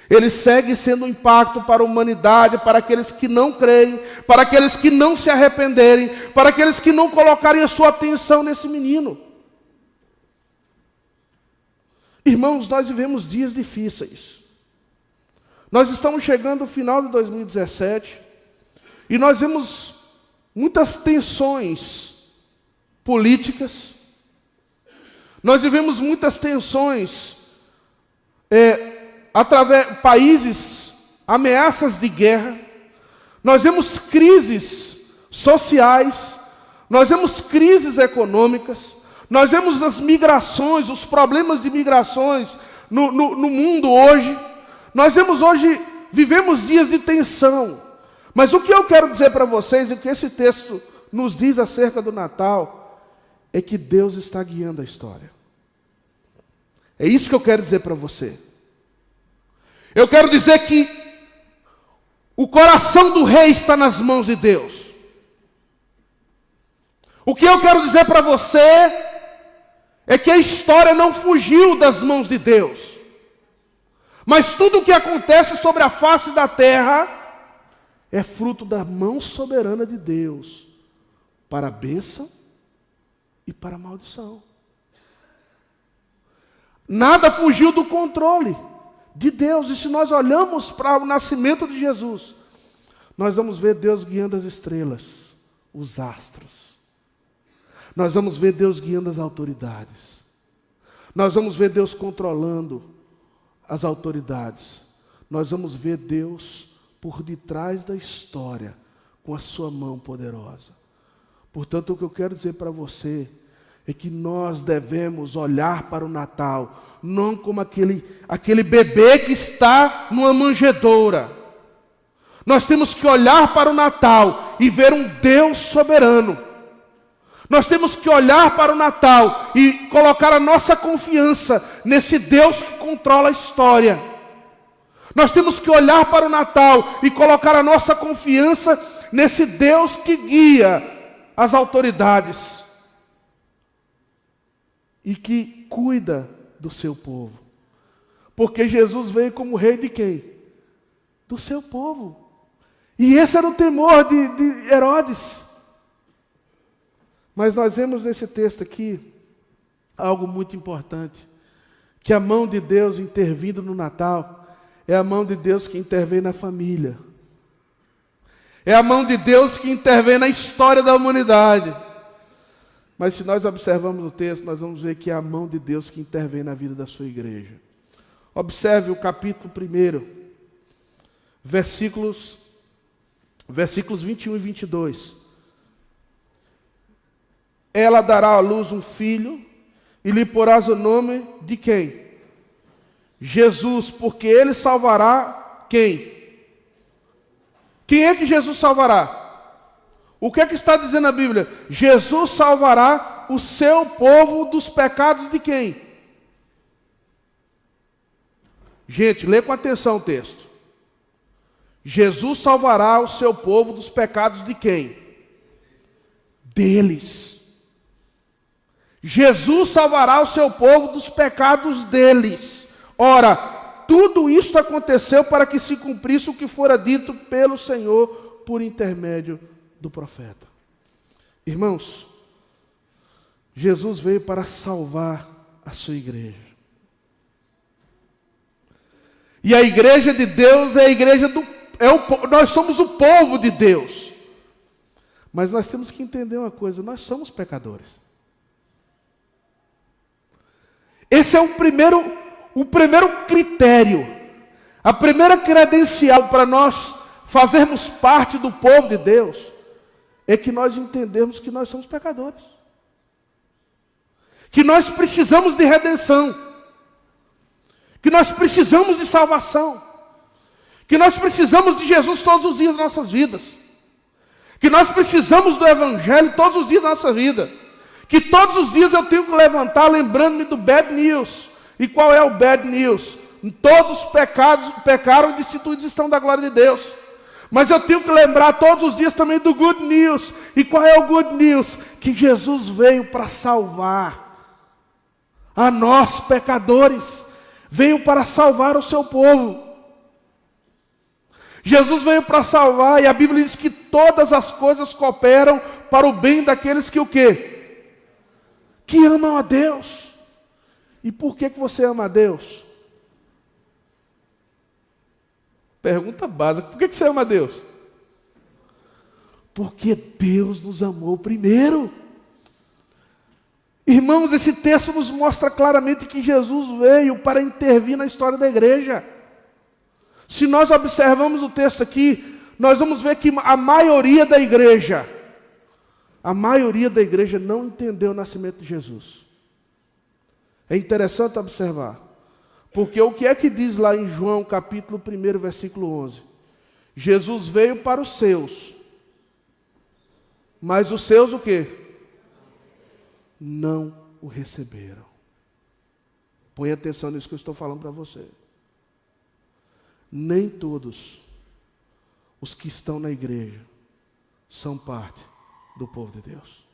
Ele segue sendo um impacto para a humanidade, para aqueles que não creem, para aqueles que não se arrependerem, para aqueles que não colocarem a sua atenção nesse menino. Irmãos, nós vivemos dias difíceis. Nós estamos chegando ao final de 2017 e nós vemos muitas tensões políticas. Nós vivemos muitas tensões através países, ameaças de guerra. Nós vemos crises sociais, nós vemos crises econômicas, nós vemos as migrações, os problemas de migrações no mundo hoje. Nós vivemos dias de tensão. Mas o que eu quero dizer para vocês, e o que esse texto nos diz acerca do Natal, é que Deus está guiando a história. É isso que eu quero dizer para você. Eu quero dizer que o coração do rei está nas mãos de Deus. O que eu quero dizer para você é que a história não fugiu das mãos de Deus. Mas tudo o que acontece sobre a face da terra é fruto da mão soberana de Deus, para a bênção e para a maldição. Nada fugiu do controle de Deus. E se nós olhamos para o nascimento de Jesus, nós vamos ver Deus guiando as estrelas, os astros. Nós vamos ver Deus guiando as autoridades. Nós vamos ver Deus controlando as autoridades. Nós vamos ver Deus por detrás da história, com a sua mão poderosa. Portanto, o que eu quero dizer para você é que nós devemos olhar para o Natal, não como aquele bebê que está numa manjedoura. Nós temos que olhar para o Natal e ver um Deus soberano. Nós temos que olhar para o Natal e colocar a nossa confiança nesse Deus que controla a história. Nós temos que olhar para o Natal e colocar a nossa confiança nesse Deus que guia as autoridades e que cuida do seu povo. Porque Jesus veio como rei de quem? Do seu povo. E esse era o temor de Herodes. Mas nós vemos nesse texto aqui algo muito importante, que a mão de Deus intervindo no Natal é a mão de Deus que intervém na família. É a mão de Deus que intervém na história da humanidade. Mas se nós observamos o texto, nós vamos ver que é a mão de Deus que intervém na vida da sua igreja. Observe o capítulo 1, versículos 21 e 22. Ela dará à luz um filho e lhe porás o nome de quem? Jesus, porque ele salvará quem? Quem é que Jesus salvará? O que é que está dizendo a Bíblia? Jesus salvará o seu povo dos pecados de quem? Gente, lê com atenção o texto. Jesus salvará o seu povo dos pecados de quem? Deles. Jesus salvará o seu povo dos pecados deles. Ora, tudo isto aconteceu para que se cumprisse o que fora dito pelo Senhor por intermédio do profeta. Irmãos, Jesus veio para salvar a sua igreja. E a igreja de Deus é a igreja nós somos o povo de Deus. Mas nós temos que entender uma coisa, nós somos pecadores. Esse é o primeiro critério, a primeira credencial para nós fazermos parte do povo de Deus, é que nós entendemos que nós somos pecadores. Que nós precisamos de redenção. Que nós precisamos de salvação. Que nós precisamos de Jesus todos os dias das nossas vidas. Que nós precisamos do Evangelho todos os dias da nossa vida. Que todos os dias eu tenho que levantar lembrando-me do bad news. E qual é o bad news? Todos os pecaram e destituídos estão da glória de Deus. Mas eu tenho que lembrar todos os dias também do good news. E qual é o good news? Que Jesus veio para salvar a nós, pecadores. Veio para salvar o seu povo. Jesus veio para salvar, e a Bíblia diz que todas as coisas cooperam para o bem daqueles que o quê? Que amam a Deus. E por que você ama a Deus? Pergunta básica, por que você ama a Deus? Porque Deus nos amou primeiro. Irmãos, esse texto nos mostra claramente que Jesus veio para intervir na história da igreja. Se nós observamos o texto aqui, nós vamos ver que a maioria da igreja não entendeu o nascimento de Jesus. É interessante observar, porque o que é que diz lá em João capítulo 1, versículo 11? Jesus veio para os seus, mas os seus o quê? Não o receberam. Põe atenção nisso que eu estou falando para você. Nem todos os que estão na igreja são parte do povo de Deus.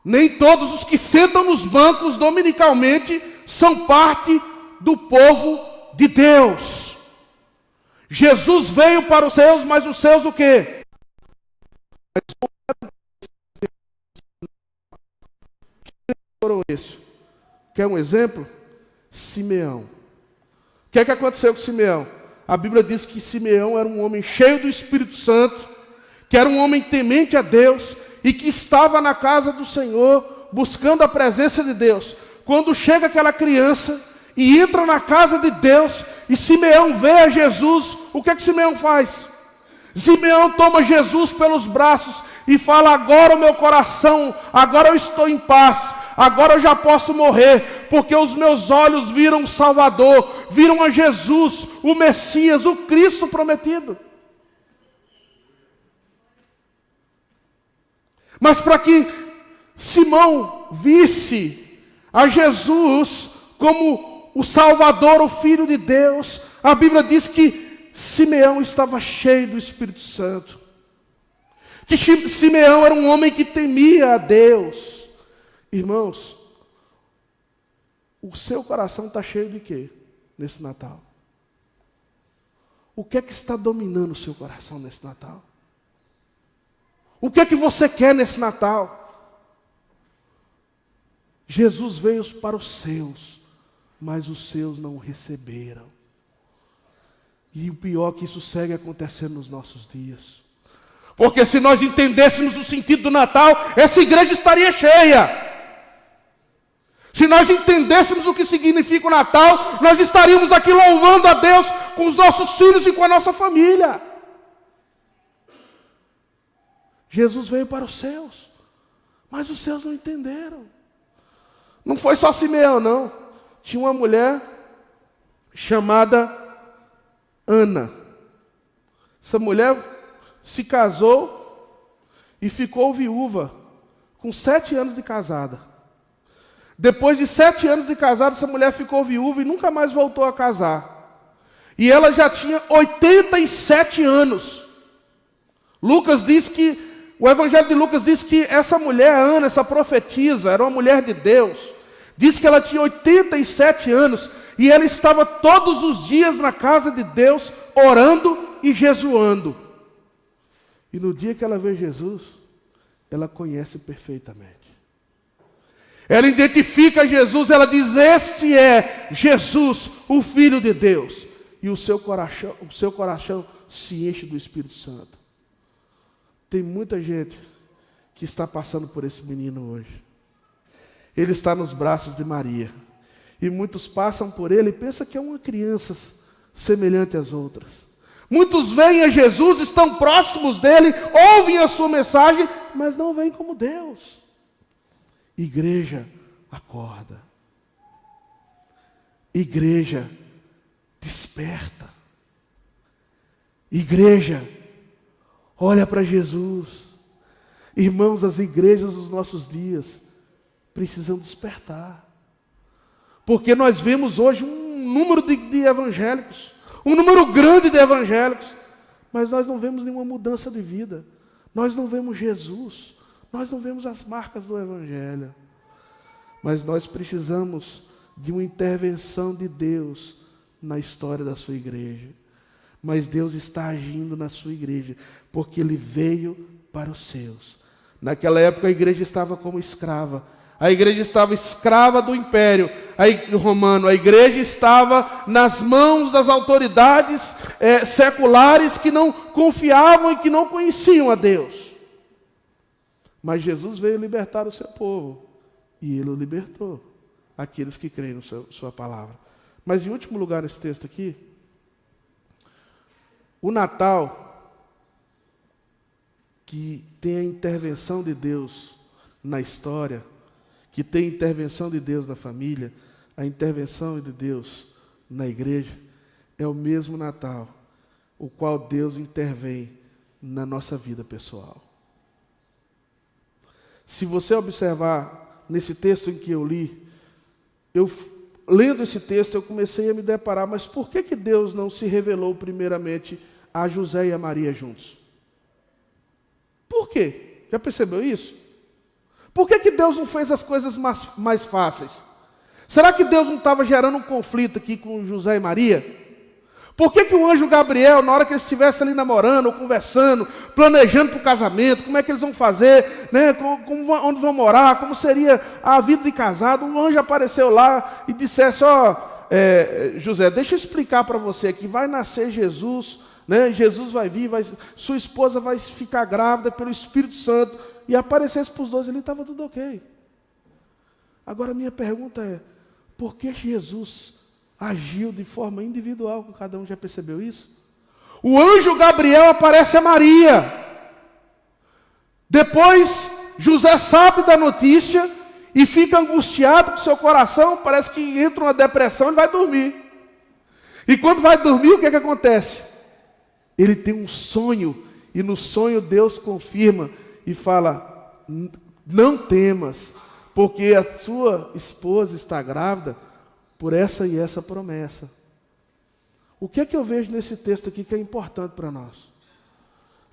Nem todos os que sentam nos bancos dominicalmente são parte do povo de Deus. Jesus veio para os seus, mas os seus o quê? Quer um exemplo? Simeão. O que é que aconteceu com Simeão? A Bíblia diz que Simeão era um homem cheio do Espírito Santo, que era um homem temente a Deus e que estava na casa do Senhor buscando a presença de Deus. Quando chega aquela criança e entra na casa de Deus e Simeão vê a Jesus, o que é que Simeão faz? Simeão toma Jesus pelos braços e fala: agora o meu coração, agora eu estou em paz, agora eu já posso morrer, porque os meus olhos viram o Salvador, viram a Jesus, o Messias, o Cristo prometido. Mas para que Simão visse a Jesus como o Salvador, o Filho de Deus, a Bíblia diz que Simeão estava cheio do Espírito Santo. Que Simeão era um homem que temia a Deus. Irmãos, o seu coração está cheio de quê nesse Natal? O que é que está dominando o seu coração nesse Natal? O que é que você quer nesse Natal? Jesus veio para os seus, mas os seus não o receberam. E o pior é que isso segue acontecendo nos nossos dias. Porque se nós entendêssemos o sentido do Natal, essa igreja estaria cheia. Se nós entendêssemos o que significa o Natal, nós estaríamos aqui louvando a Deus com os nossos filhos e com a nossa família. Jesus veio para os seus, mas os seus não entenderam. Não foi só Simeão, não. Tinha uma mulher chamada Ana. Essa mulher se casou e ficou viúva com 7 anos de casada. Depois de 7 anos de casada, essa mulher ficou viúva e nunca mais voltou a casar. E ela já tinha 87 anos. O Evangelho de Lucas diz que essa mulher, Ana, essa profetisa, era uma mulher de Deus. Diz que ela tinha 87 anos e ela estava todos os dias na casa de Deus, orando e jejuando. E no dia que ela vê Jesus, ela conhece perfeitamente. Ela identifica Jesus, ela diz: este é Jesus, o Filho de Deus. E o seu coração se enche do Espírito Santo. Tem muita gente que está passando por esse menino hoje. Ele está nos braços de Maria. E muitos passam por ele e pensam que é uma criança semelhante às outras. Muitos veem a Jesus, estão próximos dele, ouvem a sua mensagem, mas não veem como Deus. Igreja, acorda. Igreja, desperta. Igreja, olha para Jesus. Irmãos, as igrejas dos nossos dias precisam despertar. Porque nós vemos hoje um número de evangélicos, um número grande de evangélicos, mas nós não vemos nenhuma mudança de vida. Nós não vemos Jesus, nós não vemos as marcas do Evangelho. Mas nós precisamos de uma intervenção de Deus na história da sua igreja. Mas Deus está agindo na sua igreja, porque Ele veio para os seus. Naquela época a igreja estava como escrava. A igreja estava escrava do império romano. A igreja estava nas mãos das autoridades seculares que não confiavam e que não conheciam a Deus. Mas Jesus veio libertar o seu povo. E Ele o libertou. Aqueles que creem na sua palavra. Mas em último lugar nesse texto aqui, o Natal, que tem a intervenção de Deus na história, que tem a intervenção de Deus na família, a intervenção de Deus na igreja, é o mesmo Natal, o qual Deus intervém na nossa vida pessoal. Se você observar nesse texto em que eu li, lendo esse texto, eu comecei a me deparar, mas por que Deus não se revelou primeiramente a José e a Maria juntos? Por quê? Já percebeu isso? Por que Deus não fez as coisas mais fáceis? Será que Deus não estava gerando um conflito aqui com José e Maria? Por que o anjo Gabriel, na hora que eles estivessem ali namorando, ou conversando, planejando para o casamento, como é que eles vão fazer, né? Onde vão morar, como seria a vida de casado, o anjo apareceu lá e dissesse, José, deixa eu explicar para você aqui, vai nascer Jesus, né? Jesus vai vir, sua esposa vai ficar grávida pelo Espírito Santo, e aparecesse para os dois ali, estava tudo ok. Agora a minha pergunta é, por que Jesus agiu de forma individual com cada um? Já percebeu isso? O anjo Gabriel aparece a Maria. Depois, José sabe da notícia e fica angustiado com seu coração, parece que entra uma depressão e vai dormir. E quando vai dormir, o que acontece? Ele tem um sonho, e no sonho Deus confirma e fala, não temas, porque a sua esposa está grávida por essa e essa promessa. O que é que eu vejo nesse texto aqui que é importante para nós?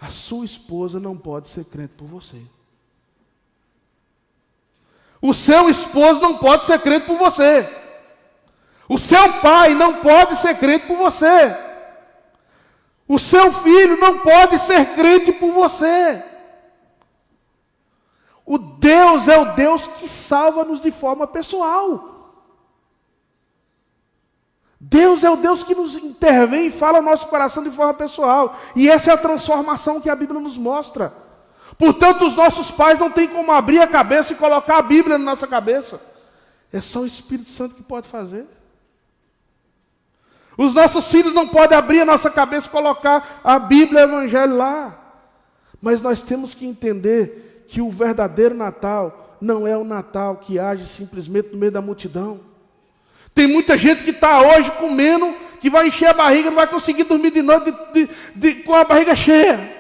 A sua esposa não pode ser crente por você. O seu esposo não pode ser crente por você. O seu pai não pode ser crente por você. O seu filho não pode ser crente por você. O Deus é o Deus que salva-nos de forma pessoal. Deus é o Deus que nos intervém e fala ao nosso coração de forma pessoal. E essa é a transformação que a Bíblia nos mostra. Portanto, os nossos pais não têm como abrir a cabeça e colocar a Bíblia na nossa cabeça. É só o Espírito Santo que pode fazer. Os nossos filhos não podem abrir a nossa cabeça e colocar a Bíblia e o Evangelho lá. Mas nós temos que entender que o verdadeiro Natal não é o Natal que age simplesmente no meio da multidão. Tem muita gente que está hoje comendo, que vai encher a barriga, não vai conseguir dormir de noite com a barriga cheia.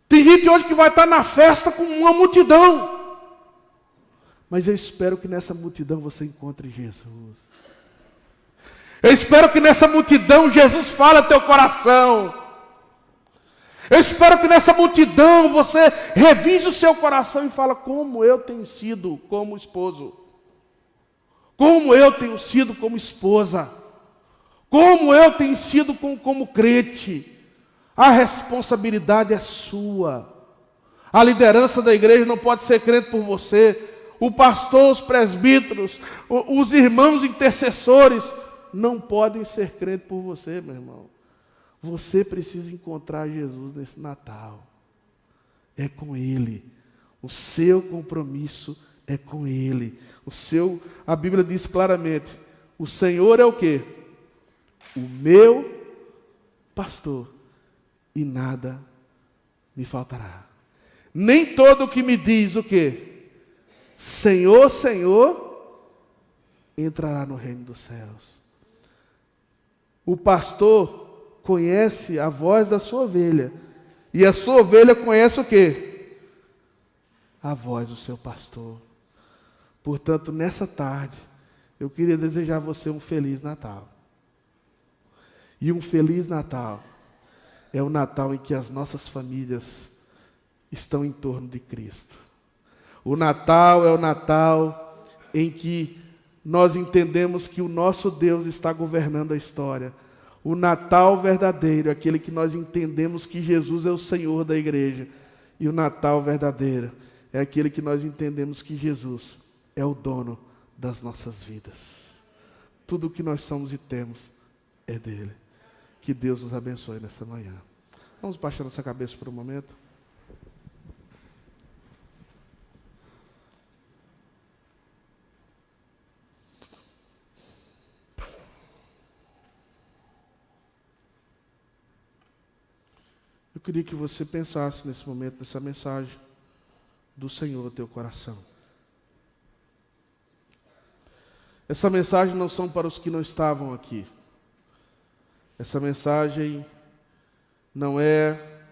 Tem gente hoje que vai estar na festa com uma multidão. Mas eu espero que nessa multidão você encontre Jesus. Eu espero que nessa multidão Jesus fale ao teu coração. Eu espero que nessa multidão você revise o seu coração e fale como eu tenho sido como esposo. Como eu tenho sido como esposa. Como eu tenho sido como crente. A responsabilidade é sua. A liderança da igreja não pode ser crente por você. O pastor, os presbíteros, os irmãos intercessores não podem ser crente por você, meu irmão. Você precisa encontrar Jesus nesse Natal. É com Ele. O seu compromisso é com Ele. A Bíblia diz claramente, o Senhor é o quê? O meu pastor, e nada me faltará. Nem todo o que me diz o quê? Senhor, Senhor, entrará no reino dos céus. O pastor conhece a voz da sua ovelha. E a sua ovelha conhece o quê? A voz do seu pastor. Portanto, nessa tarde, eu queria desejar a você um Feliz Natal. E um Feliz Natal é o Natal em que as nossas famílias estão em torno de Cristo. O Natal é o Natal em que nós entendemos que o nosso Deus está governando a história. O Natal verdadeiro é aquele que nós entendemos que Jesus é o Senhor da igreja. E o Natal verdadeiro é aquele que nós entendemos que Jesus é o dono das nossas vidas. Tudo o que nós somos e temos é dele. Que Deus nos abençoe nessa manhã. Vamos baixar nossa cabeça por um momento. Eu queria que você pensasse nesse momento, nessa mensagem do Senhor no teu coração. Essa mensagem não são para os que não estavam aqui. Essa mensagem não é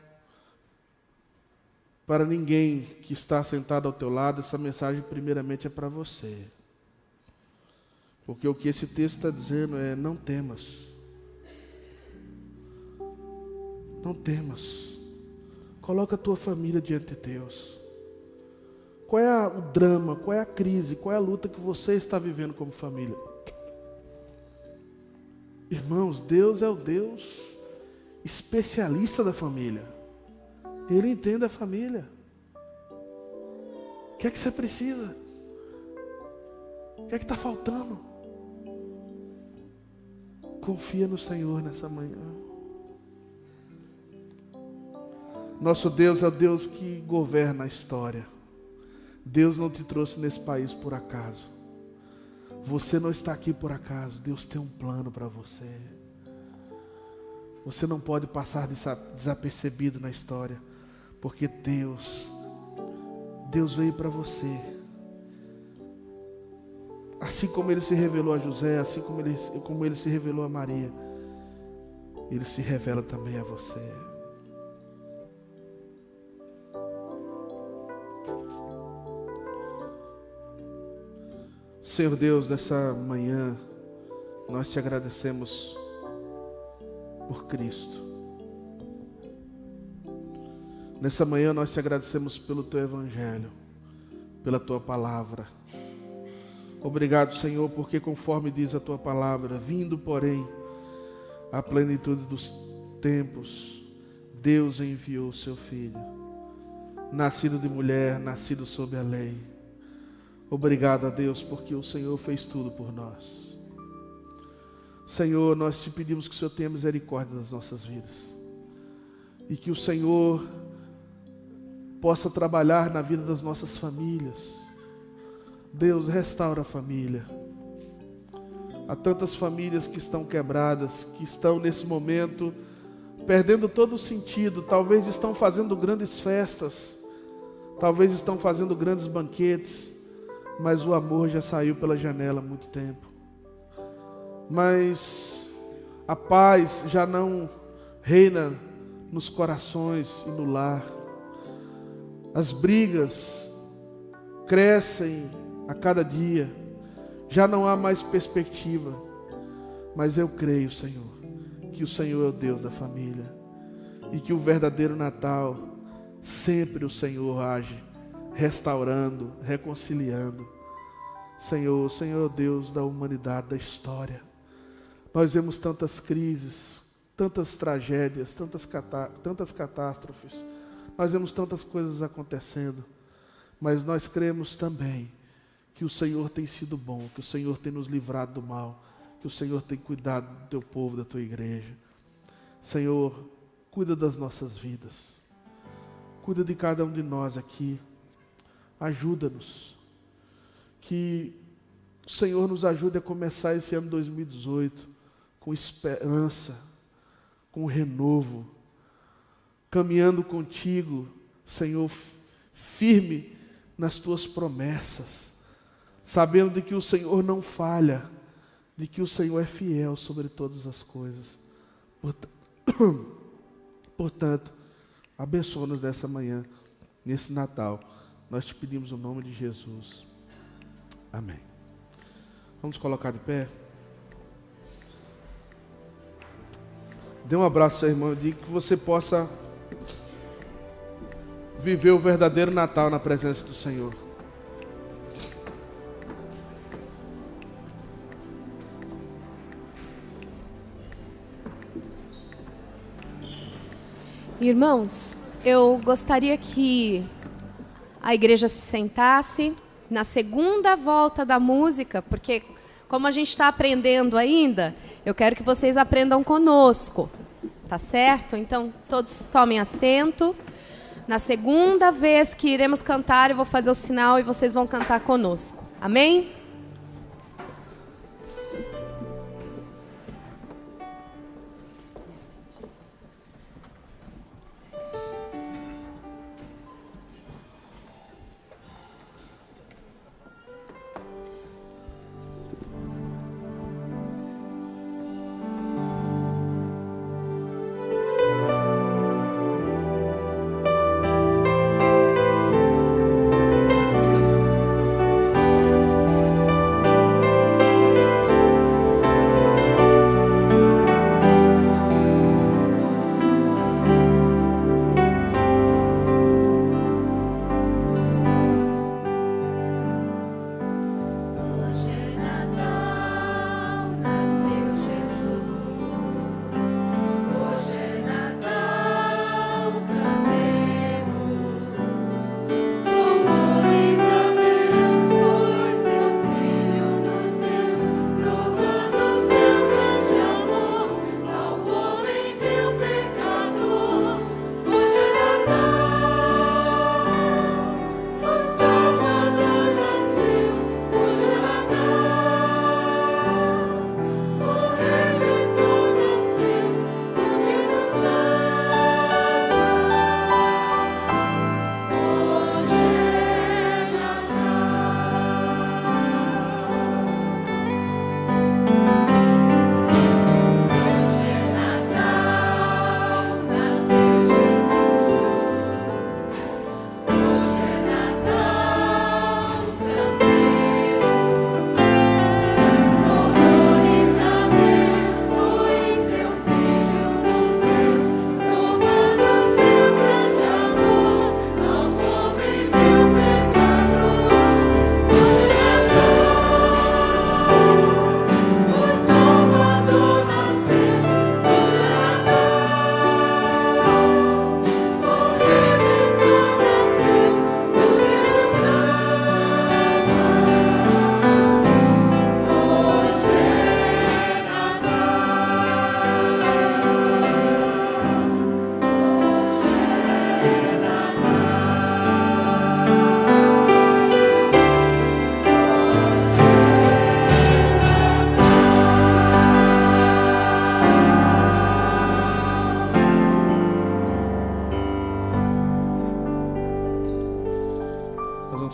para ninguém que está sentado ao teu lado. Essa mensagem primeiramente é para você. Porque o que esse texto está dizendo é, não temas. Não temas. Coloca a tua família diante de Deus. Qual é o drama, qual é a crise, qual é a luta que você está vivendo como família? Irmãos, Deus é o Deus especialista da família. Ele entende a família. O que é que você precisa? O que é que está faltando? Confia no Senhor nessa manhã. Nosso Deus é o Deus que governa a história. Deus não te trouxe nesse país por acaso. Você não está aqui por acaso. Deus tem um plano para você. Você não pode passar desapercebido na história, porque Deus veio para você. Assim como Ele se revelou a José, assim como ele se revelou a Maria, Ele se revela também a você. Senhor Deus, nessa manhã, nós te agradecemos por Cristo. Nessa manhã nós te agradecemos pelo Teu Evangelho, pela Tua Palavra. Obrigado, Senhor, porque conforme diz a Tua Palavra, vindo, porém, à plenitude dos tempos, Deus enviou o Seu Filho, nascido de mulher, nascido sob a lei. Obrigado a Deus, porque o Senhor fez tudo por nós. Senhor, nós te pedimos que o Senhor tenha misericórdia das nossas vidas. E que o Senhor possa trabalhar na vida das nossas famílias. Deus, restaura a família. Há tantas famílias que estão quebradas, que estão nesse momento perdendo todo o sentido. Talvez estão fazendo grandes festas, talvez estão fazendo grandes banquetes, mas o amor já saiu pela janela há muito tempo. Mas a paz já não reina nos corações e no lar. As brigas crescem a cada dia. Já não há mais perspectiva. Mas eu creio, Senhor, que o Senhor é o Deus da família. E que o verdadeiro Natal, sempre o Senhor age, restaurando, reconciliando. Senhor, o Senhor é o Deus da humanidade, da história. Nós vemos tantas crises, tantas tragédias, tantas catástrofes. Nós vemos tantas coisas acontecendo. Mas nós cremos também que o Senhor tem sido bom, que o Senhor tem nos livrado do mal, que o Senhor tem cuidado do teu povo, da tua igreja. Senhor, cuida das nossas vidas. Cuida de cada um de nós aqui. Ajuda-nos. Que o Senhor nos ajude a começar esse ano 2018 com esperança, com renovo, caminhando contigo, Senhor, firme nas tuas promessas, sabendo de que o Senhor não falha, de que o Senhor é fiel sobre todas as coisas. Portanto, abençoa-nos nessa manhã, nesse Natal. Nós te pedimos o nome de Jesus. Amém. Vamos colocar de pé. Dê um abraço ao seu irmão e diga que você possa viver o verdadeiro Natal na presença do Senhor. Irmãos, eu gostaria que a igreja se sentasse na segunda volta da música, porque como a gente está aprendendo ainda, eu quero que vocês aprendam conosco, tá certo? Então, todos tomem assento. Na segunda vez que iremos cantar, eu vou fazer o sinal e vocês vão cantar conosco. Amém?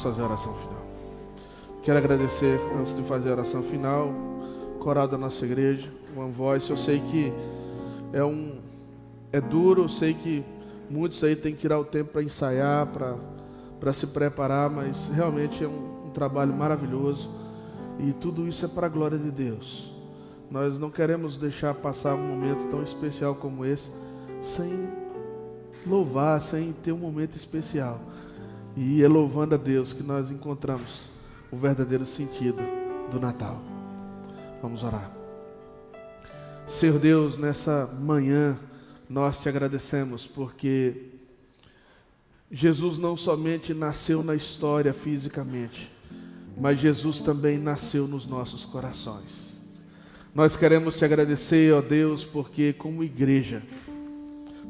fazer a oração final. Quero agradecer, antes de fazer a oração final, o coral da nossa igreja, One Voice. Eu sei que é duro, eu sei que muitos aí têm que tirar o tempo para ensaiar, para se preparar, mas realmente é um trabalho maravilhoso e tudo isso é para a glória de Deus. Nós não queremos deixar passar um momento tão especial como esse sem louvar, sem ter um momento especial. E é louvando a Deus que nós encontramos o verdadeiro sentido do Natal. Vamos orar. Senhor Deus, nessa manhã nós te agradecemos porque Jesus não somente nasceu na história fisicamente, mas Jesus também nasceu nos nossos corações. Nós queremos te agradecer, ó Deus, porque como igreja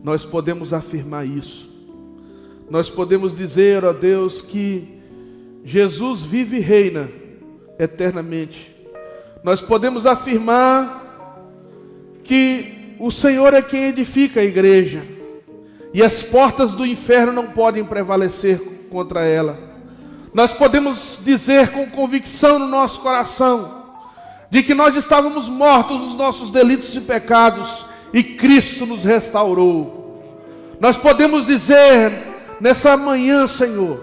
nós podemos afirmar isso. Nós podemos dizer, ó Deus, que Jesus vive e reina eternamente. Nós podemos afirmar que o Senhor é quem edifica a igreja e as portas do inferno não podem prevalecer contra ela. Nós podemos dizer com convicção no nosso coração de que nós estávamos mortos nos nossos delitos e pecados e Cristo nos restaurou. Nós podemos dizer nessa manhã, Senhor,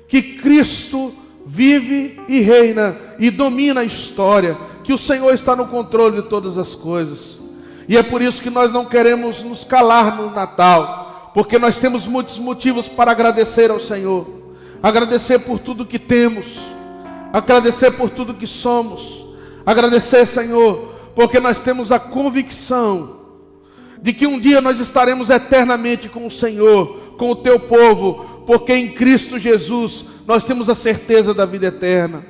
que Cristo vive e reina e domina a história, que o Senhor está no controle de todas as coisas. E é por isso que nós não queremos nos calar no Natal, porque nós temos muitos motivos para agradecer ao Senhor. Agradecer por tudo que temos, agradecer por tudo que somos, agradecer, Senhor, porque nós temos a convicção de que um dia nós estaremos eternamente com o Senhor, com o teu povo, porque em Cristo Jesus nós temos a certeza da vida eterna.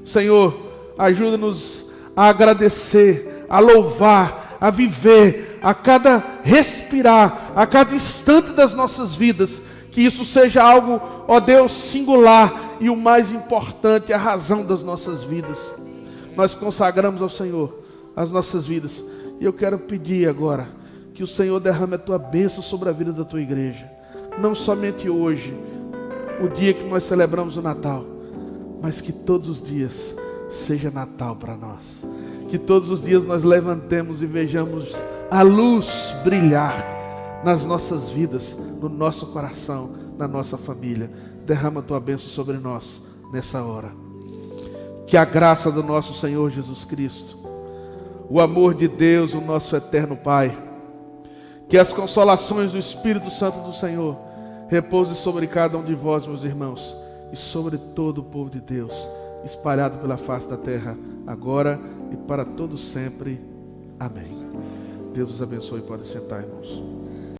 Senhor, ajuda-nos a agradecer, a louvar, a viver, a cada respirar, a cada instante das nossas vidas, que isso seja algo, ó Deus, singular e o mais importante, a razão das nossas vidas. Nós consagramos ao Senhor as nossas vidas. E eu quero pedir agora que o Senhor derrame a tua bênção sobre a vida da tua igreja. Não somente hoje, o dia que nós celebramos o Natal, mas que todos os dias seja Natal para nós. Que todos os dias nós levantemos e vejamos a luz brilhar nas nossas vidas, no nosso coração, na nossa família. Derrama a tua bênção sobre nós nessa hora. Que a graça do nosso Senhor Jesus Cristo, o amor de Deus, o nosso eterno Pai, que as consolações do Espírito Santo do Senhor repouse sobre cada um de vós, meus irmãos, e sobre todo o povo de Deus, espalhado pela face da terra, agora e para todo sempre. Amém. Deus os abençoe. Pode sentar, irmãos.